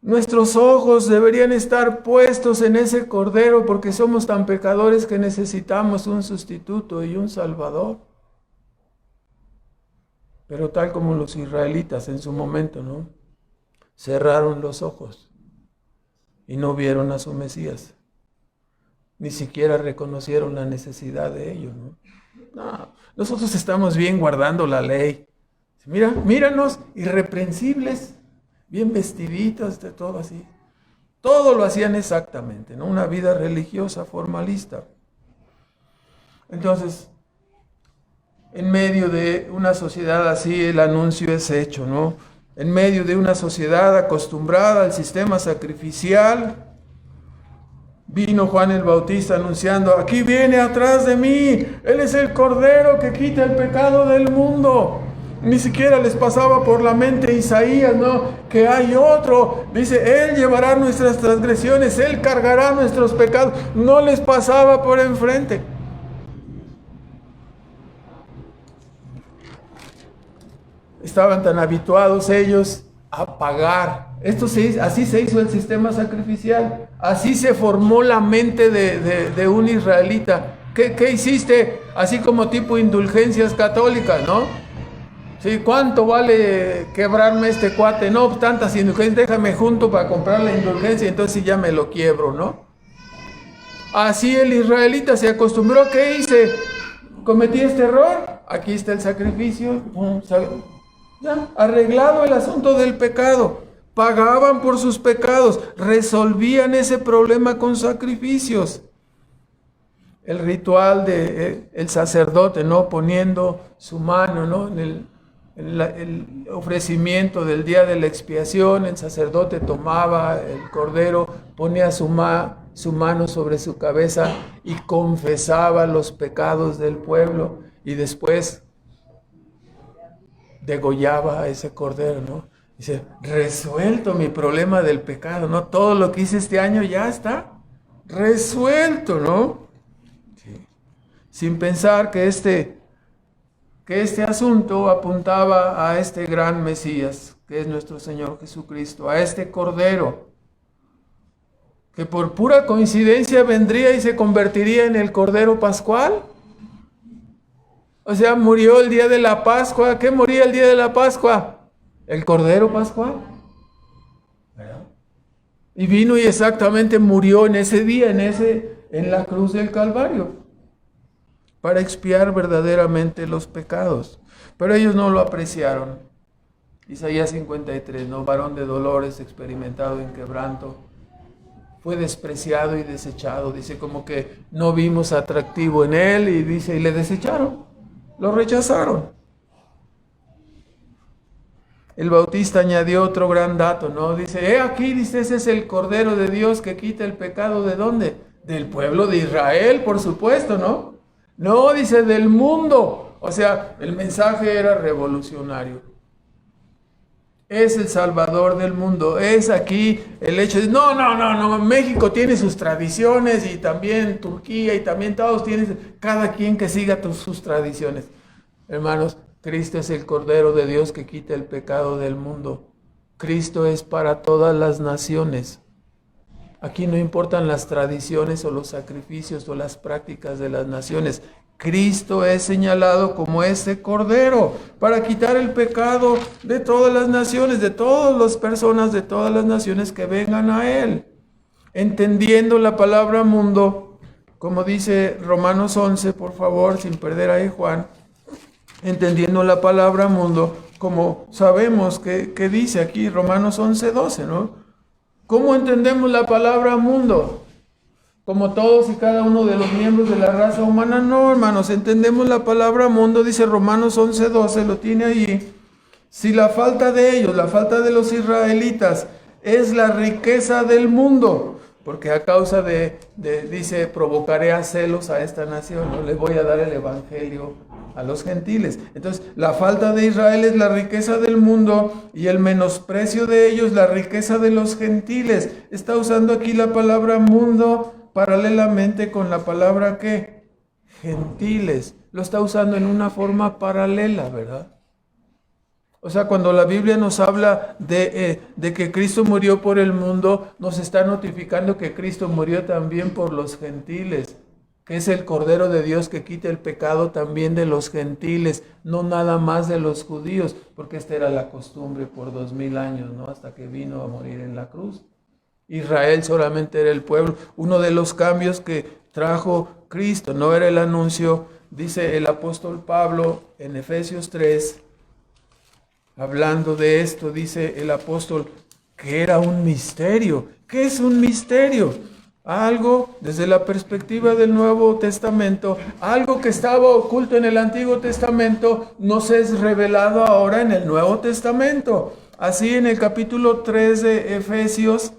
Nuestros ojos deberían estar puestos en ese Cordero porque somos tan pecadores que necesitamos un sustituto y un Salvador. Pero tal como los israelitas en su momento, ¿no? Cerraron los ojos y no vieron a su Mesías. Ni siquiera reconocieron la necesidad de ello, ¿no? No, nosotros estamos bien guardando la ley. Míranos, irreprensibles, bien vestiditos, todo así. Todo lo hacían exactamente, ¿no? Una vida religiosa, formalista. Entonces, en medio de una sociedad así el anuncio es hecho, ¿no? En medio de una sociedad acostumbrada al sistema sacrificial, vino Juan el Bautista anunciando, aquí viene atrás de mí, Él es el Cordero que quita el pecado del mundo. Ni siquiera les pasaba por la mente Isaías, ¿no? Que hay otro. Dice, Él llevará nuestras transgresiones, Él cargará nuestros pecados. No les pasaba por enfrente. Estaban tan habituados ellos a pagar. Así se hizo el sistema sacrificial. Así se formó la mente de un israelita. ¿Qué hiciste? Así como tipo indulgencias católicas, ¿no? Sí, ¿cuánto vale quebrarme este cuate? No, tantas indulgencias, déjame junto para comprar la indulgencia, entonces sí ya me lo quiebro, ¿no? Así el israelita se acostumbró. ¿Qué hice? ¿Cometí este error? Aquí está el sacrificio. Ya, arreglado el asunto del pecado. Pagaban por sus pecados, resolvían ese problema con sacrificios. El ritual de el sacerdote, ¿no? Poniendo su mano, ¿no? En el ofrecimiento del día de la expiación, el sacerdote tomaba el cordero, ponía su mano sobre su cabeza y confesaba los pecados del pueblo, y después degollaba a ese cordero, ¿no? Dice, resuelto mi problema del pecado, ¿no? Todo lo que hice este año ya está resuelto, ¿no? Sí. Sin pensar que este asunto apuntaba a este gran Mesías, que es nuestro Señor Jesucristo, a este Cordero, que por pura coincidencia vendría y se convertiría en el Cordero Pascual. O sea, murió el día de la Pascua. ¿Qué moría el día de la Pascua? El Cordero Pascual. ¿Verdad? Y vino y exactamente murió en ese día, en la cruz del Calvario, para expiar verdaderamente los pecados. Pero ellos no lo apreciaron. Isaías 53, ¿no? Varón de dolores, experimentado en quebranto, fue despreciado y desechado. Dice como que no vimos atractivo en él, y dice, y le desecharon, lo rechazaron. El Bautista añadió otro gran dato, ¿no? Dice, aquí, dice, ese es el Cordero de Dios que quita el pecado, ¿de dónde? Del pueblo de Israel, por supuesto, ¿no? No, dice, del mundo. O sea, el mensaje era revolucionario. Es el Salvador del mundo. Es aquí el hecho de, no, México tiene sus tradiciones, y también Turquía, y también todos tienen, cada quien que siga sus tradiciones. Hermanos, Cristo es el Cordero de Dios que quita el pecado del mundo. Cristo es para todas las naciones. Aquí no importan las tradiciones o los sacrificios o las prácticas de las naciones. Cristo es señalado como ese Cordero para quitar el pecado de todas las naciones, de todas las personas, de todas las naciones que vengan a Él. Entendiendo la palabra mundo, como dice Romanos 11, por favor, sin perder ahí Juan, entendiendo la palabra mundo, como sabemos que dice aquí Romanos 11:12, ¿no? ¿Cómo entendemos la palabra mundo? Como todos y cada uno de los miembros de la raza humana. No, hermanos, entendemos la palabra mundo, dice Romanos 11:12, lo tiene allí. Si la falta de ellos, la falta de los israelitas, es la riqueza del mundo, porque a causa dice, provocaré a celos a esta nación, no les voy a dar el evangelio a los gentiles. Entonces, la falta de Israel es la riqueza del mundo, y el menosprecio de ellos la riqueza de los gentiles. Está usando aquí la palabra mundo paralelamente con la palabra ¿qué? Gentiles. Lo está usando en una forma paralela, ¿verdad? O sea, cuando la Biblia nos habla de que Cristo murió por el mundo, nos está notificando que Cristo murió también por los gentiles, que es el Cordero de Dios que quita el pecado también de los gentiles, no nada más de los judíos, porque esta era la costumbre por 2000 años, ¿no? Hasta que vino a morir en la cruz. Israel solamente era el pueblo. Uno de los cambios que trajo Cristo no era el anuncio, dice el apóstol Pablo en Efesios 3, hablando de esto, dice el apóstol que era un misterio. ¿Qué es un misterio? Algo desde la perspectiva del Nuevo Testamento, algo que estaba oculto en el Antiguo Testamento, nos es revelado ahora en el Nuevo Testamento. Así en el capítulo 3 de Efesios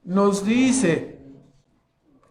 nos dice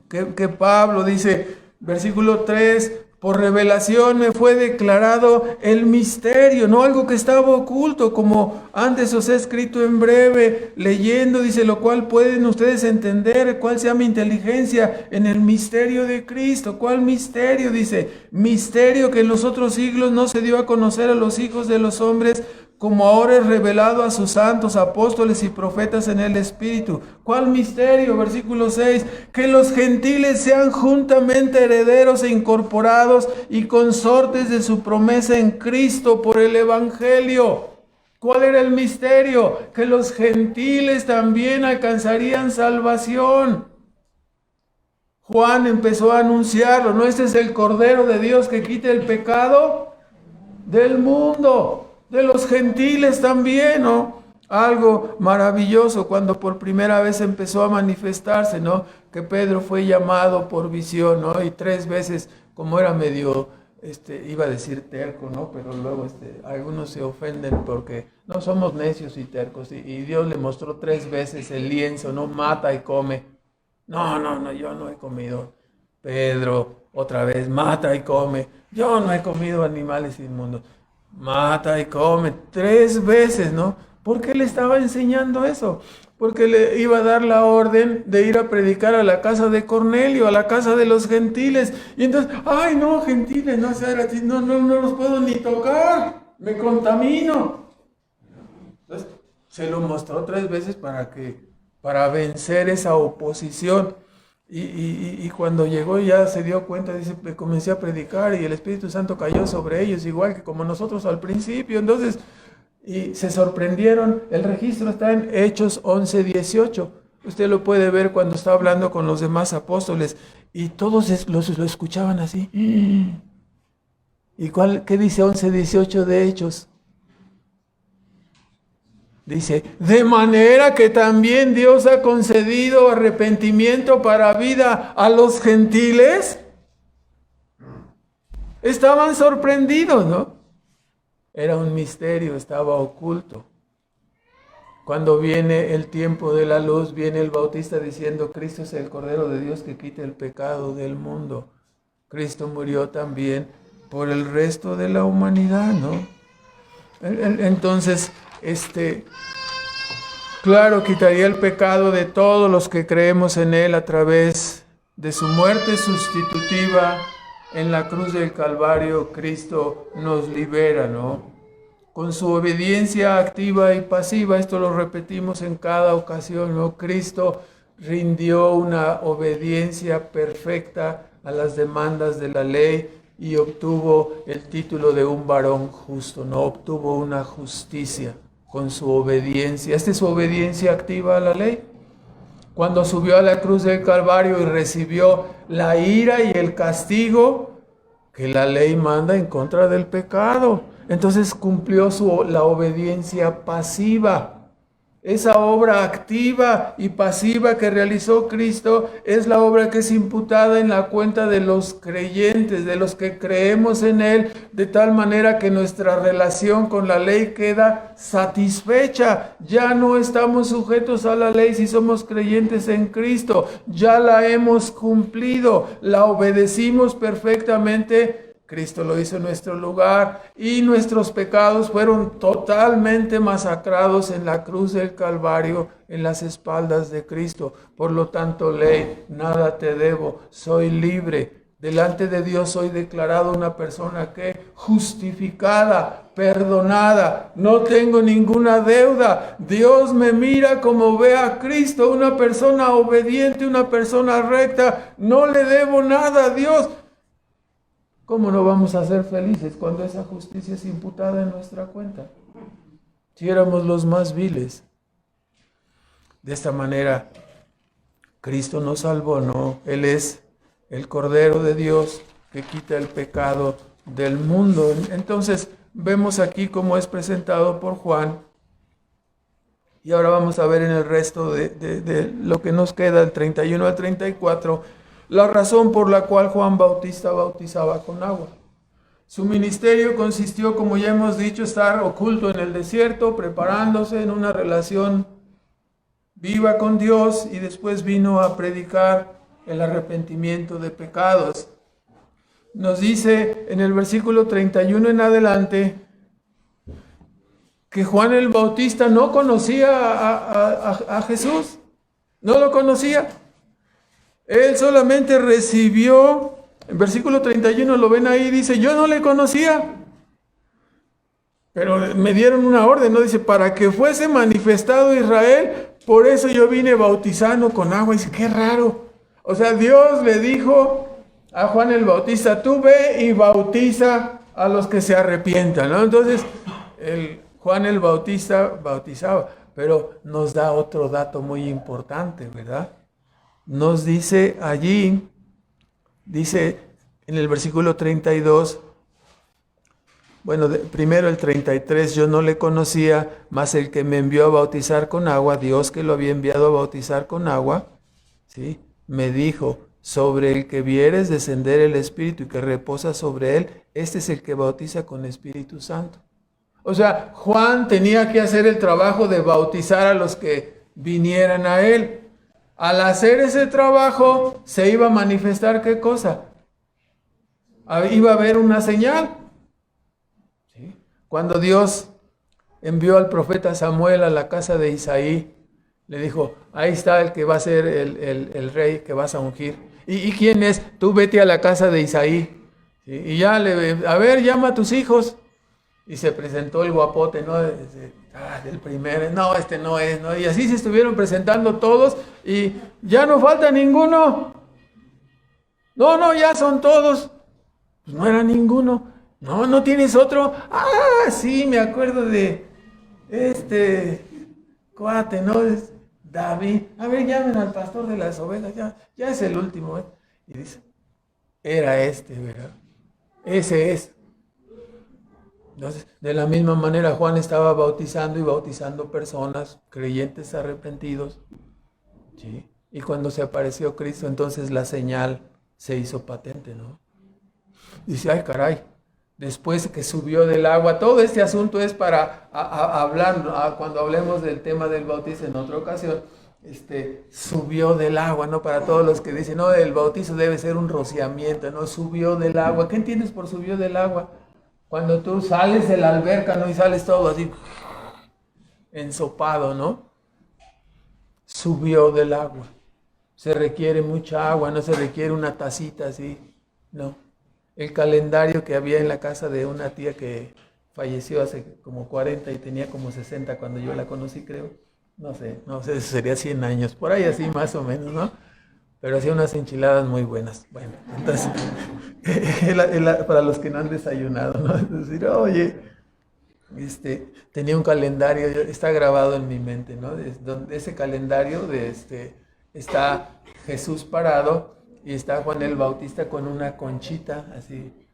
que Pablo dice, versículo 3, por revelación me fue declarado el misterio, no algo que estaba oculto, como antes os he escrito en breve, leyendo, dice, lo cual pueden ustedes entender, cuál sea mi inteligencia en el misterio de Cristo. ¿Cuál misterio? Dice, misterio que en los otros siglos no se dio a conocer a los hijos de los hombres, como ahora es revelado a sus santos, apóstoles y profetas en el Espíritu. ¿Cuál misterio? Versículo 6, que los gentiles sean juntamente herederos e incorporados y consortes de su promesa en Cristo por el Evangelio. ¿Cuál era el misterio? Que los gentiles también alcanzarían salvación. Juan empezó a anunciarlo, ¿no? Este es el Cordero de Dios que quita el pecado del mundo. De los gentiles también, ¿no? Algo maravilloso cuando por primera vez empezó a manifestarse, ¿no? Que Pedro fue llamado por visión, ¿no? Y 3 veces, como era medio, iba a decir terco, ¿no? Pero luego algunos se ofenden porque no somos necios y tercos. Y Dios le mostró 3 veces el lienzo, ¿no? Mata y come. No, yo no he comido. Pedro, otra vez, mata y come. Yo no he comido animales inmundos. Mata y come 3 veces, ¿no? ¿Por qué le estaba enseñando eso? Porque le iba a dar la orden de ir a predicar a la casa de Cornelio, a la casa de los gentiles. Y entonces, ay no, gentiles, no los puedo ni tocar, me contamino. Entonces, se lo mostró 3 veces para vencer esa oposición. Y cuando llegó ya se dio cuenta, dice, comencé a predicar y el Espíritu Santo cayó sobre ellos, igual que como nosotros al principio. Entonces, y se sorprendieron. El registro está en Hechos 11:18. Usted lo puede ver cuando está hablando con los demás apóstoles y todos lo escuchaban así. ¿Y qué dice 11:18 de Hechos? Dice, de manera que también Dios ha concedido arrepentimiento para vida a los gentiles. Estaban sorprendidos, ¿no? Era un misterio, estaba oculto. Cuando viene el tiempo de la luz, viene el Bautista diciendo, Cristo es el Cordero de Dios que quita el pecado del mundo. Cristo murió también por el resto de la humanidad, ¿no? Entonces, claro, quitaría el pecado de todos los que creemos en Él a través de su muerte sustitutiva en la cruz del Calvario. Cristo nos libera, ¿no? Con su obediencia activa y pasiva, esto lo repetimos en cada ocasión, ¿no? Cristo rindió una obediencia perfecta a las demandas de la ley y obtuvo el título de un varón justo, ¿no? Obtuvo una justicia con su obediencia. Esta es su obediencia activa a la ley. Cuando subió a la cruz del Calvario y recibió la ira y el castigo que la ley manda en contra del pecado, entonces cumplió la obediencia pasiva. Esa obra activa y pasiva que realizó Cristo es la obra que es imputada en la cuenta de los creyentes, de los que creemos en Él, de tal manera que nuestra relación con la ley queda satisfecha. Ya no estamos sujetos a la ley si somos creyentes en Cristo. Ya la hemos cumplido, la obedecimos perfectamente. Cristo lo hizo en nuestro lugar y nuestros pecados fueron totalmente masacrados en la cruz del Calvario, en las espaldas de Cristo. Por lo tanto, ley, nada te debo, soy libre. Delante de Dios soy declarado una persona que justificada, perdonada, no tengo ninguna deuda. Dios me mira como ve a Cristo, una persona obediente, una persona recta, no le debo nada a Dios. ¿Cómo no vamos a ser felices cuando esa justicia es imputada en nuestra cuenta? Si éramos los más viles. De esta manera, Cristo nos salvó, ¿no? Él es el Cordero de Dios que quita el pecado del mundo. Entonces, vemos aquí cómo es presentado por Juan Y ahora vamos a ver en el resto de lo que nos queda, del 31 al 34, la razón por la cual Juan Bautista bautizaba con agua. Su ministerio consistió, como ya hemos dicho, estar oculto en el desierto, preparándose en una relación viva con Dios, y después vino a predicar el arrepentimiento de pecados. Nos dice en el versículo 31 en adelante que Juan el Bautista no conocía a Jesús, no lo conocía. Él solamente recibió, en versículo 31 lo ven ahí, dice, yo no le conocía, pero me dieron una orden, ¿no? Dice, para que fuese manifestado Israel, por eso yo vine bautizando con agua. Dice, qué raro. O sea, Dios le dijo a Juan el Bautista, tú ve y bautiza a los que se arrepientan, ¿no? Entonces, Juan el Bautista bautizaba, pero nos da otro dato muy importante, ¿verdad? Nos dice allí, dice en el versículo 32, bueno, primero el 33, yo no le conocía, mas el que me envió a bautizar con agua, Dios que lo había enviado a bautizar con agua, ¿sí?, me dijo, sobre el que vieres descender el Espíritu y que reposa sobre él, este es el que bautiza con Espíritu Santo. O sea, Juan tenía que hacer el trabajo de bautizar a los que vinieran a él. Al hacer ese trabajo, se iba a manifestar ¿qué cosa? Iba a haber una señal. ¿Sí? Cuando Dios envió al profeta Samuel a la casa de Isaí, le dijo, ahí está el que va a ser el rey que vas a ungir. ¿Y quién es? Tú vete a la casa de Isaí. ¿Sí? Y ya a ver, llama a tus hijos. Y se presentó el guapote, ¿no? Del primero, no, este no es, ¿no? Y así se estuvieron presentando todos y ya no falta ninguno. No, ya son todos. Pues no era ninguno. No tienes otro. Ah, sí, me acuerdo de este cuate, ¿no? Es David. A ver, llamen al pastor de las ovejas, ya es el último, ¿eh? Y dice, era este, ¿verdad? Ese es. Entonces, de la misma manera, Juan estaba bautizando y bautizando personas, creyentes arrepentidos, ¿sí? Y cuando se apareció Cristo, entonces la señal se hizo patente, ¿no? Dice, ay caray, después que subió del agua, todo este asunto es para hablar, cuando hablemos del tema del bautizo en otra ocasión, subió del agua, ¿no? Para todos los que dicen, no, el bautizo debe ser un rociamiento, ¿no? Subió del agua. ¿Qué entiendes por subió del agua? Cuando tú sales de la alberca, ¿no? Y sales todo así, ensopado, ¿no? Subió del agua. Se requiere mucha agua, no se requiere una tacita así, no. El calendario que había en la casa de una tía que falleció hace como 40 y tenía como 60 cuando yo la conocí, creo. No sé, sería 100 años, por ahí así más o menos, ¿no? Pero hacía unas enchiladas muy buenas. Bueno, entonces, para los que no han desayunado, ¿no? Es decir, oye, tenía un calendario, está grabado en mi mente, ¿no? Ese calendario está Jesús parado y está Juan el Bautista con una conchita, así,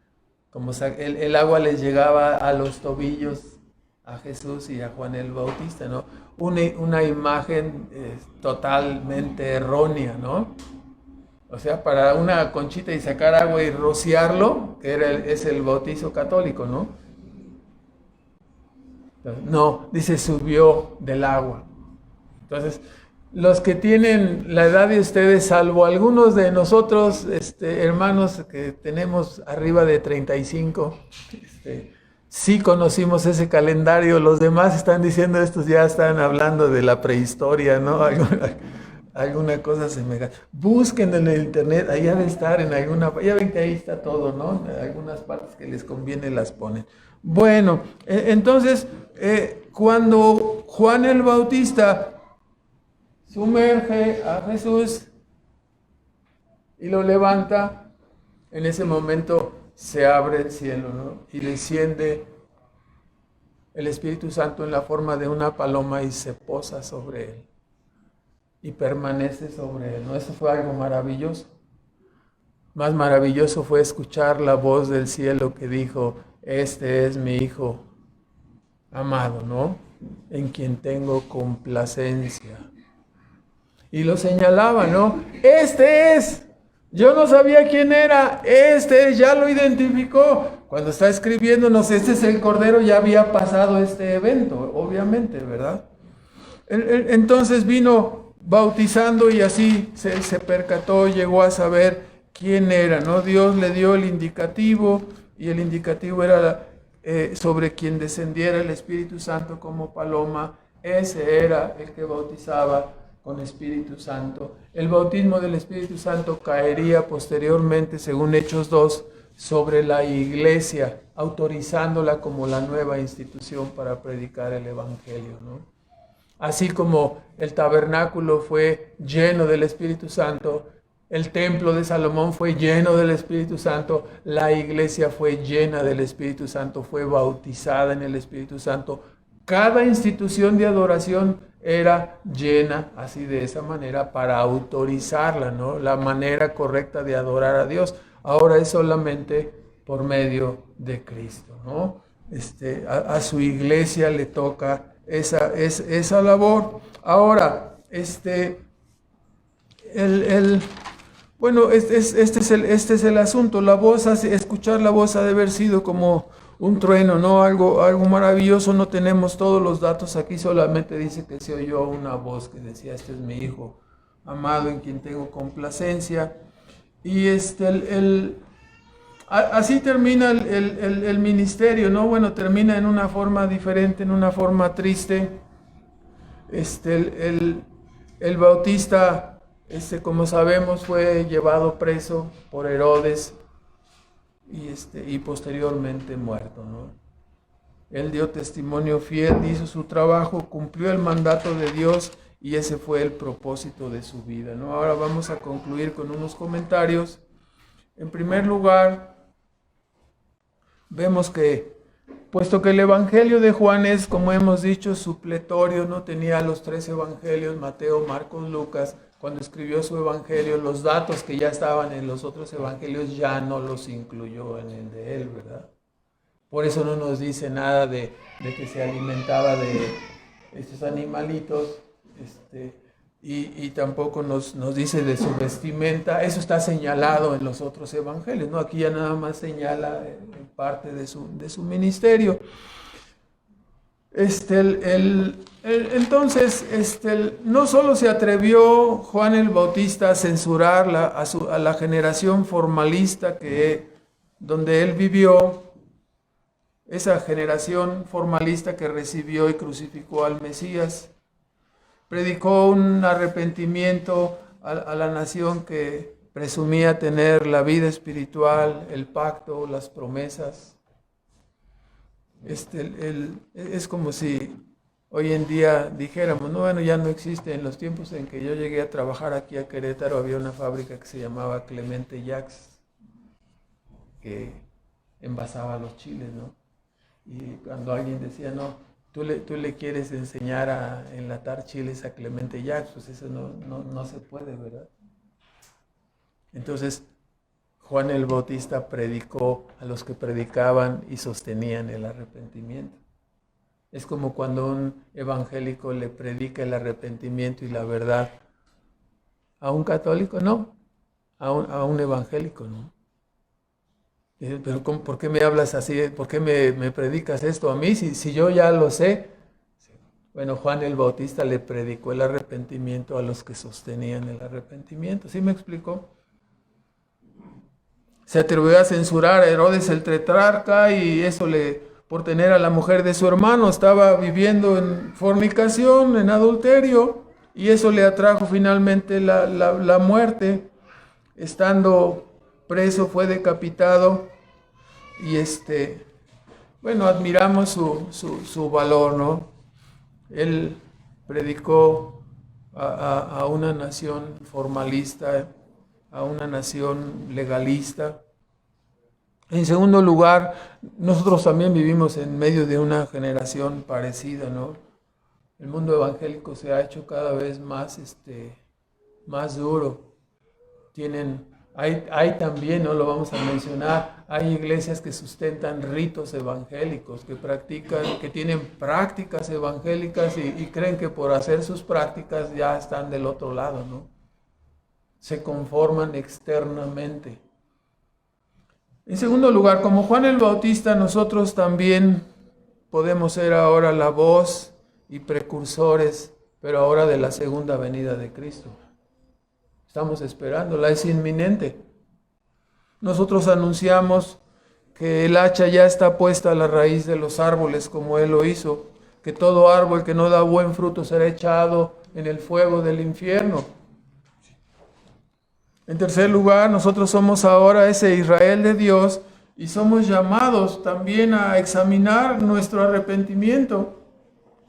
como el agua les llegaba a los tobillos a Jesús y a Juan el Bautista, ¿no? Una imagen totalmente errónea, ¿no? O sea, para una conchita y sacar agua y rociarlo, que es el bautizo católico, ¿no? No, dice subió del agua. Entonces, los que tienen la edad de ustedes, salvo algunos de nosotros, hermanos que tenemos arriba de 35, sí conocimos ese calendario. Los demás están diciendo, estos ya están hablando de la prehistoria, ¿no? Alguna cosa semejante. Busquen en el internet, ahí ha de estar en alguna, ya ven que ahí está todo, ¿no? En algunas partes que les conviene las ponen. Bueno, entonces, cuando Juan el Bautista sumerge a Jesús y lo levanta, en ese momento se abre el cielo, ¿no? Y desciende el Espíritu Santo en la forma de una paloma y se posa sobre él. Y permanece sobre él, ¿no? Eso fue algo maravilloso. Más maravilloso fue escuchar la voz del cielo que dijo, este es mi Hijo amado, ¿no? en quien tengo complacencia. Y lo señalaba, ¿no? Este es. Yo no sabía quién era. Este es, ya lo identificó. Cuando está escribiéndonos, este es el Cordero, ya había pasado este evento, obviamente, ¿verdad? Entonces vino bautizando y así se percató, llegó a saber quién era, ¿no? Dios le dio el indicativo y el indicativo era sobre quien descendiera el Espíritu Santo como paloma. Ese era el que bautizaba con Espíritu Santo. El bautismo del Espíritu Santo caería posteriormente, según Hechos 2, sobre la iglesia, autorizándola como la nueva institución para predicar el Evangelio, ¿no? Así como el tabernáculo fue lleno del Espíritu Santo, el templo de Salomón fue lleno del Espíritu Santo, la iglesia fue llena del Espíritu Santo, fue bautizada en el Espíritu Santo. Cada institución de adoración era llena así de esa manera para autorizarla, ¿no? La manera correcta de adorar a Dios. Ahora es solamente por medio de Cristo, ¿no? A su iglesia le toca esa labor. Ahora, bueno, este es el asunto. La voz, escuchar la voz ha de haber sido como un trueno, ¿no? Algo maravilloso. No tenemos todos los datos aquí, solamente dice que se oyó una voz que decía: este es mi hijo amado en quien tengo complacencia. Y así termina el ministerio, ¿no? Bueno, termina en una forma diferente, en una forma triste. El Bautista, como sabemos, fue llevado preso por Herodes y posteriormente muerto, ¿no? Él dio testimonio fiel, hizo su trabajo, cumplió el mandato de Dios y ese fue el propósito de su vida, ¿no? Ahora vamos a concluir con unos comentarios. En primer lugar, vemos que, puesto que el Evangelio de Juan es, como hemos dicho, supletorio, no tenía los 3 evangelios, Mateo, Marcos, Lucas. Cuando escribió su evangelio, los datos que ya estaban en los otros evangelios ya no los incluyó en el de él, ¿verdad? Por eso no nos dice nada de que se alimentaba de estos animalitos, y tampoco nos dice de su vestimenta. Eso está señalado en los otros evangelios, ¿no? Aquí ya nada más señala parte de su ministerio. Entonces, no solo se atrevió Juan el Bautista a censurar a la generación formalista donde él vivió, esa generación formalista que recibió y crucificó al Mesías. Predicó un arrepentimiento a la nación que presumía tener la vida espiritual, el pacto, las promesas. Es como si hoy en día dijéramos, no, bueno, ya no existe. En los tiempos en que yo llegué a trabajar aquí a Querétaro, había una fábrica que se llamaba Clemente Jacks, que envasaba los chiles, ¿no? Y cuando alguien decía, no, tú le quieres enseñar a enlatar chiles a Clemente Jacks, pues eso no se puede, ¿verdad? Entonces, Juan el Bautista predicó a los que predicaban y sostenían el arrepentimiento. Es como cuando un evangélico le predica el arrepentimiento y la verdad a un católico, no, a un evangélico, ¿no? Pero ¿por qué me hablas así? ¿Por qué me predicas esto a mí si yo ya lo sé? Bueno, Juan el Bautista le predicó el arrepentimiento a los que sostenían el arrepentimiento. ¿Sí me explicó? Se atrevió a censurar a Herodes el tetrarca y eso por tener a la mujer de su hermano, estaba viviendo en fornicación, en adulterio, y eso le atrajo finalmente la muerte. Estando preso fue decapitado y bueno, admiramos su valor, ¿no? Él predicó a una nación formalista, a una nación legalista. En segundo lugar, nosotros también vivimos en medio de una generación parecida, ¿no? El mundo evangélico se ha hecho cada vez más duro. Tienen Hay también, no lo vamos a mencionar, hay iglesias que sustentan ritos evangélicos, que practican, que tienen prácticas evangélicas y creen que por hacer sus prácticas ya están del otro lado, ¿no? Se conforman externamente. En segundo lugar, como Juan el Bautista, nosotros también podemos ser ahora la voz y precursores, pero ahora de la segunda venida de Cristo. Estamos esperándola, es inminente. Nosotros anunciamos que el hacha ya está puesta a la raíz de los árboles, como Él lo hizo, que todo árbol que no da buen fruto será echado en el fuego del infierno. En tercer lugar, nosotros somos ahora ese Israel de Dios y somos llamados también a examinar nuestro arrepentimiento.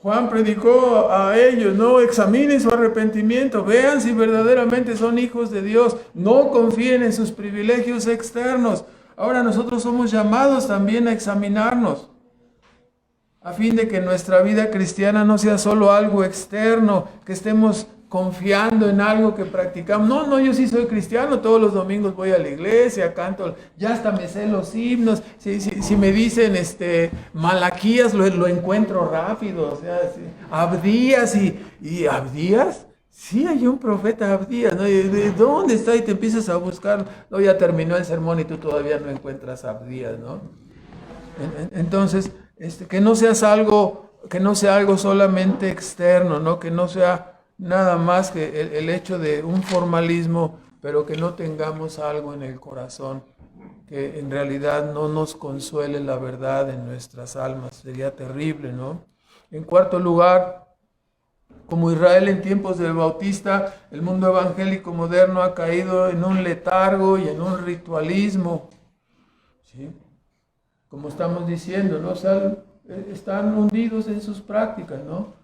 Juan predicó a ellos, no examinen su arrepentimiento, vean si verdaderamente son hijos de Dios, no confíen en sus privilegios externos. Ahora nosotros somos llamados también a examinarnos, a fin de que nuestra vida cristiana no sea solo algo externo, que estemos confiando en algo que practicamos. No, yo sí soy cristiano, todos los domingos voy a la iglesia, canto, ya hasta me sé los himnos. Si me dicen Malaquías, lo encuentro rápido. O sea, sí. Abdías y Abdías. Sí, hay un profeta Abdías, ¿no? ¿De dónde está? Y te empiezas a buscar. No, ya terminó el sermón y tú todavía no encuentras Abdías, ¿no? Entonces, que no sea algo solamente externo, ¿no? Que no sea nada más que el hecho de un formalismo, pero que no tengamos algo en el corazón, que en realidad no nos consuele la verdad en nuestras almas. Sería terrible, ¿no? En cuarto lugar, como Israel en tiempos del Bautista, el mundo evangélico moderno ha caído en un letargo y en un ritualismo, ¿sí? Como estamos diciendo, ¿no? O sea, están hundidos en sus prácticas, ¿no?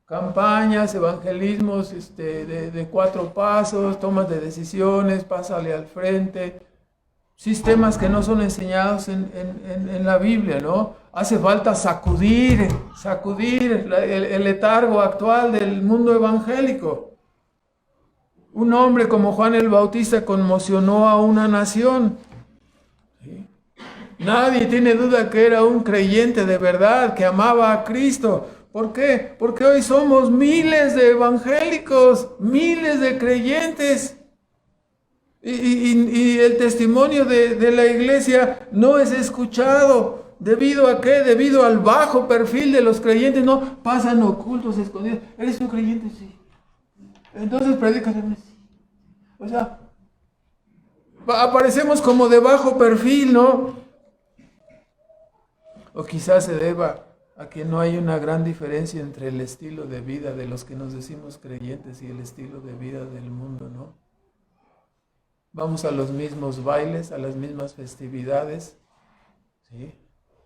Campañas, evangelismos de 4 pasos, tomas de decisiones, pásale al frente, sistemas que no son enseñados en la Biblia, ¿no? Hace falta sacudir el letargo actual del mundo evangélico. Un hombre como Juan el Bautista conmocionó a una nación. ¿Sí? Nadie tiene duda que era un creyente de verdad, que amaba a Cristo. ¿Por qué? Porque hoy somos miles de evangélicos, miles de creyentes. Y el testimonio de la iglesia no es escuchado. ¿Debido a qué? Debido al bajo perfil de los creyentes. No, pasan ocultos, escondidos. ¿Eres un creyente? Sí. Entonces predicas. Sí. O sea, aparecemos como de bajo perfil, ¿no? O quizás se deba a que no hay una gran diferencia entre el estilo de vida de los que nos decimos creyentes y el estilo de vida del mundo, ¿no? Vamos a los mismos bailes, a las mismas festividades, ¿sí?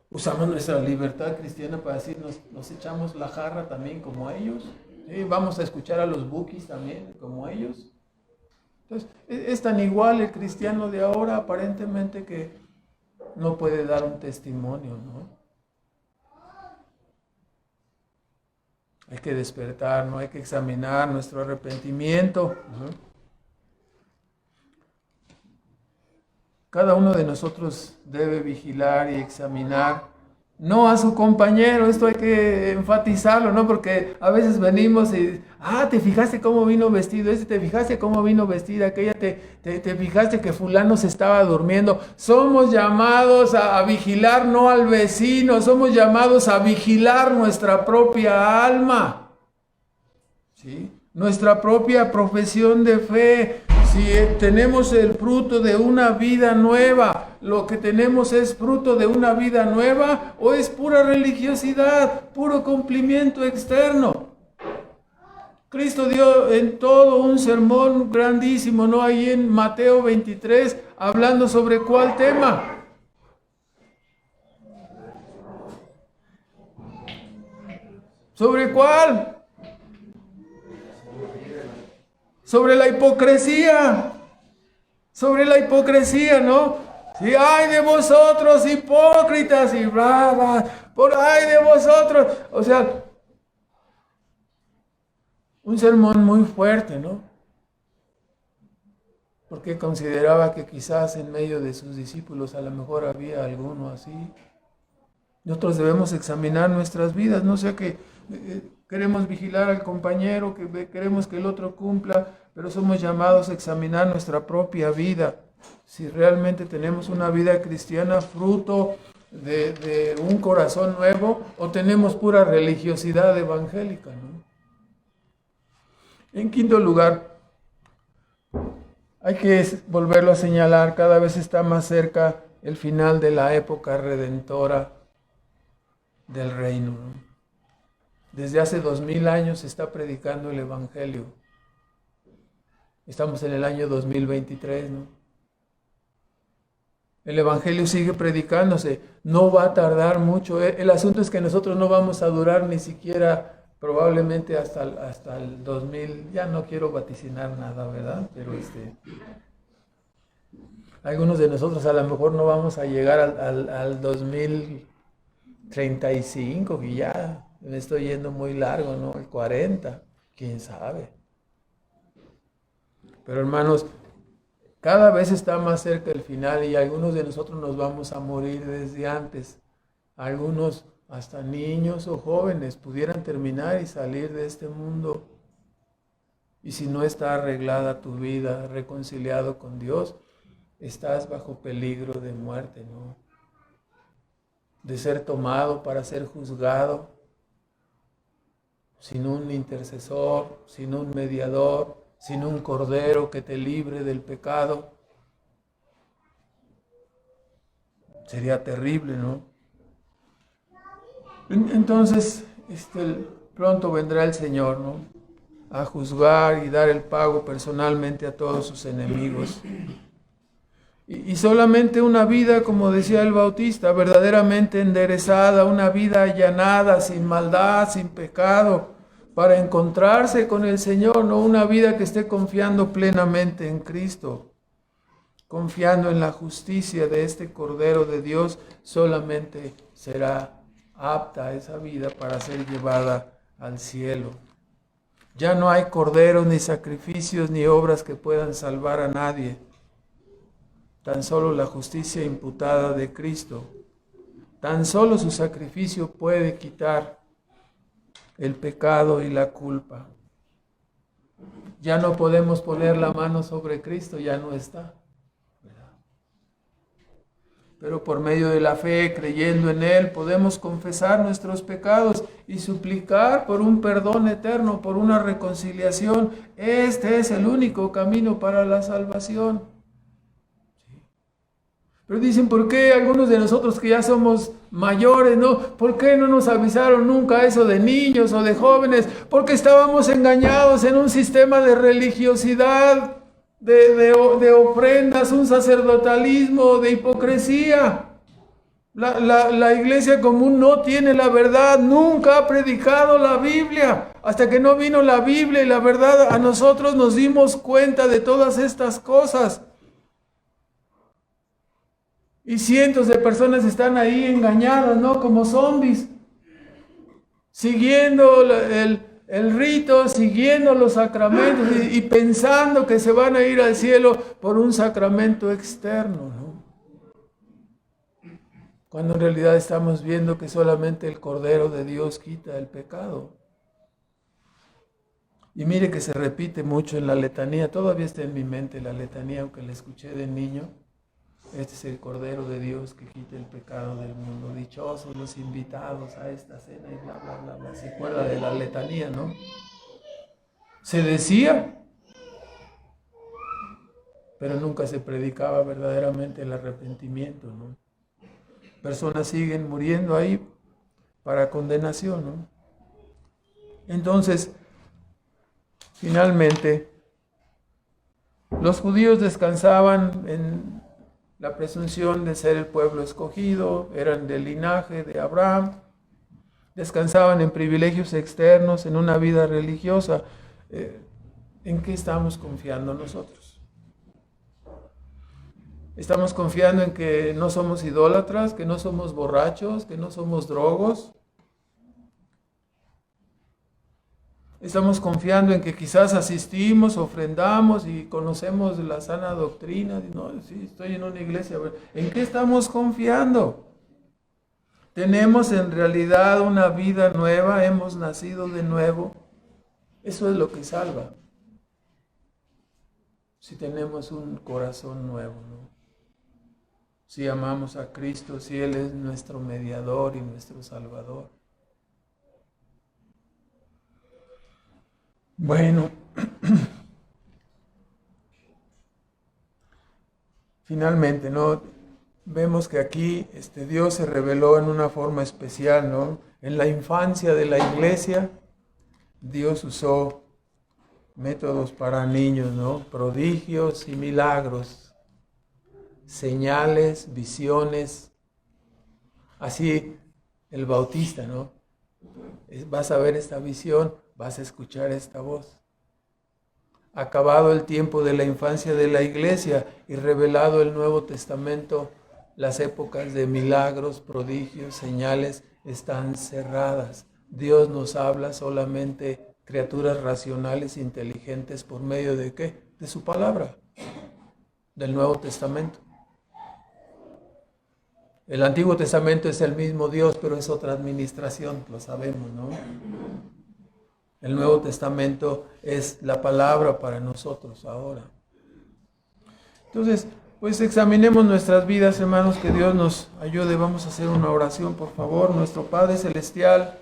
Usamos nuestra libertad cristiana para decir, nos echamos la jarra también como ellos, ¿sí? Vamos a escuchar a los bukis también como ellos. Entonces, es tan igual el cristiano de ahora aparentemente que no puede dar un testimonio, ¿no? Hay que despertar, ¿no? Hay que examinar nuestro arrepentimiento, ¿no? Cada uno de nosotros debe vigilar y examinar, no a su compañero. Esto hay que enfatizarlo, ¿no? Porque a veces venimos y, ¿te fijaste cómo vino vestido? ¿Te fijaste cómo vino vestida? Aquella, ¿te fijaste que fulano se estaba durmiendo? Somos llamados a vigilar no al vecino, somos llamados a vigilar nuestra propia alma, ¿sí? Nuestra propia profesión de fe. Si tenemos el fruto de una vida nueva, lo que tenemos es fruto de una vida nueva o es pura religiosidad, puro cumplimiento externo. Cristo dio en todo un sermón grandísimo, ¿no? Ahí en Mateo 23, hablando sobre cuál tema. ¿Sobre cuál? Sobre la hipocresía, ¿no? Sí, ay de vosotros hipócritas y bravas, por ay de vosotros. O sea, un sermón muy fuerte, ¿no? porque consideraba que quizás en medio de sus discípulos a lo mejor había alguno así. Nosotros debemos examinar nuestras vidas, no sea que queremos vigilar al compañero, que queremos que el otro cumpla, pero somos llamados a examinar nuestra propia vida. Si realmente tenemos una vida cristiana fruto de un corazón nuevo o tenemos pura religiosidad evangélica, ¿no? En quinto lugar, hay que volverlo a señalar, cada vez está más cerca el final de la época redentora del reino, ¿no? Desde hace 2000 años se está predicando el evangelio. Estamos en el año 2023, ¿no? El evangelio sigue predicándose, no va a tardar mucho. El asunto es que nosotros no vamos a durar ni siquiera probablemente hasta el 2000, ya no quiero vaticinar nada, ¿verdad? Pero algunos de nosotros a lo mejor no vamos a llegar al 2035, que ya me estoy yendo muy largo, ¿no? El 40, quién sabe. Pero hermanos, cada vez está más cerca el final y algunos de nosotros nos vamos a morir desde antes. Algunos, hasta niños o jóvenes, pudieran terminar y salir de este mundo. Y si no está arreglada tu vida, reconciliado con Dios, estás bajo peligro de muerte, ¿no? De ser tomado para ser juzgado, sin un intercesor, sin un mediador, sin un cordero que te libre del pecado. Sería terrible, ¿no? Entonces, pronto vendrá el Señor, ¿no? A juzgar y dar el pago personalmente a todos sus enemigos. Y solamente una vida, como decía el Bautista, verdaderamente enderezada, una vida allanada, sin maldad, sin pecado, para encontrarse con el Señor, no una vida que esté confiando plenamente en Cristo, confiando en la justicia de este Cordero de Dios, solamente será apta esa vida para ser llevada al cielo. Ya no hay corderos, ni sacrificios, ni obras que puedan salvar a nadie. Tan solo la justicia imputada de Cristo, tan solo su sacrificio puede quitar el pecado y la culpa. Ya no podemos poner la mano sobre Cristo, ya no está. Pero por medio de la fe, creyendo en Él, podemos confesar nuestros pecados y suplicar por un perdón eterno, por una reconciliación. Este es el único camino para la salvación. Pero dicen, ¿por qué algunos de nosotros que ya somos mayores, no? ¿Por qué no nos avisaron nunca eso de niños o de jóvenes? Porque estábamos engañados en un sistema de religiosidad, de ofrendas, un sacerdotalismo, de hipocresía. La iglesia común no tiene la verdad, nunca ha predicado la Biblia. Hasta que no vino la Biblia y la verdad, a nosotros nos dimos cuenta de todas estas cosas. Y cientos de personas están ahí engañadas, ¿no? Como zombies, siguiendo el rito, siguiendo los sacramentos y pensando que se van a ir al cielo por un sacramento externo, ¿no? Cuando en realidad estamos viendo que solamente el Cordero de Dios quita el pecado. Y mire que se repite mucho en la letanía, todavía está en mi mente la letanía, aunque la escuché de niño. Este es el Cordero de Dios que quita el pecado del mundo. Dichosos los invitados a esta cena y bla, bla, bla, bla. Se acuerda de la letanía, ¿no? Se decía, pero nunca se predicaba verdaderamente el arrepentimiento, ¿no? Personas siguen muriendo ahí para condenación, ¿no? Entonces, finalmente, los judíos descansaban en la presunción de ser el pueblo escogido, eran del linaje de Abraham, descansaban en privilegios externos, en una vida religiosa. ¿En qué estamos confiando nosotros? ¿Estamos confiando en que no somos idólatras, que no somos borrachos, que no somos drogos? Estamos confiando en que quizás asistimos, ofrendamos y conocemos la sana doctrina. No, sí, estoy en una iglesia. ¿En qué estamos confiando? ¿Tenemos en realidad una vida nueva? ¿Hemos nacido de nuevo? Eso es lo que salva. Si tenemos un corazón nuevo, ¿no? Si amamos a Cristo, si Él es nuestro mediador y nuestro Salvador. Bueno, finalmente, ¿no? Vemos que aquí Dios se reveló en una forma especial, ¿no? En la infancia de la iglesia, Dios usó métodos para niños, ¿no? Prodigios y milagros, señales, visiones. Así el bautista, ¿no? Vas a ver esta visión, vas a escuchar esta voz. Acabado el tiempo de la infancia de la iglesia y revelado el Nuevo Testamento, las épocas de milagros, prodigios, señales están cerradas. Dios nos habla solamente criaturas racionales, inteligentes, ¿por medio de qué? De su palabra, del Nuevo Testamento. El Antiguo Testamento es el mismo Dios, pero es otra administración, lo sabemos, ¿no? El Nuevo Testamento es la palabra para nosotros ahora. Entonces, pues examinemos nuestras vidas, hermanos, que Dios nos ayude. Vamos a hacer una oración, por favor. Nuestro Padre Celestial,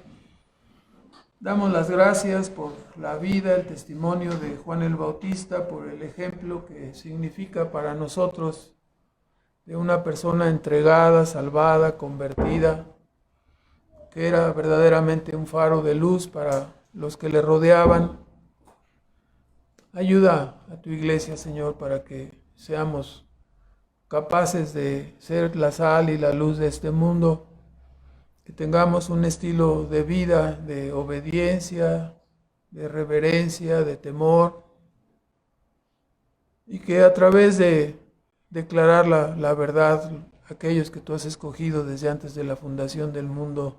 damos las gracias por la vida, el testimonio de Juan el Bautista, por el ejemplo que significa para nosotros de una persona entregada, salvada, convertida, que era verdaderamente un faro de luz para los que le rodeaban. Ayuda a tu iglesia, Señor, para que seamos capaces de ser la sal y la luz de este mundo, que tengamos un estilo de vida, de obediencia, de reverencia, de temor, y que a través de declarar la verdad, aquellos que tú has escogido desde antes de la fundación del mundo,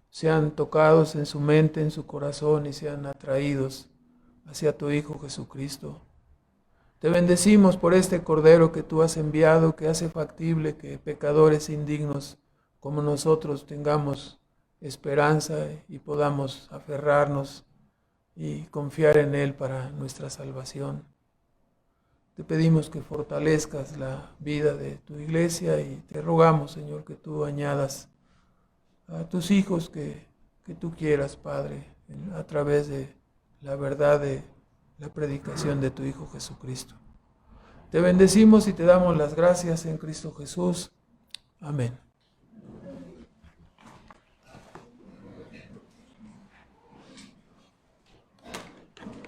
sean tocados en su mente, en su corazón y sean atraídos hacia tu Hijo Jesucristo. Te bendecimos por este Cordero que tú has enviado, que hace factible que pecadores indignos como nosotros tengamos esperanza y podamos aferrarnos y confiar en Él para nuestra salvación. Te pedimos que fortalezcas la vida de tu iglesia y te rogamos, Señor, que tú añadas a tus hijos que tú quieras, Padre, a través de la verdad de la predicación de tu Hijo Jesucristo. Te bendecimos y te damos las gracias en Cristo Jesús. Amén.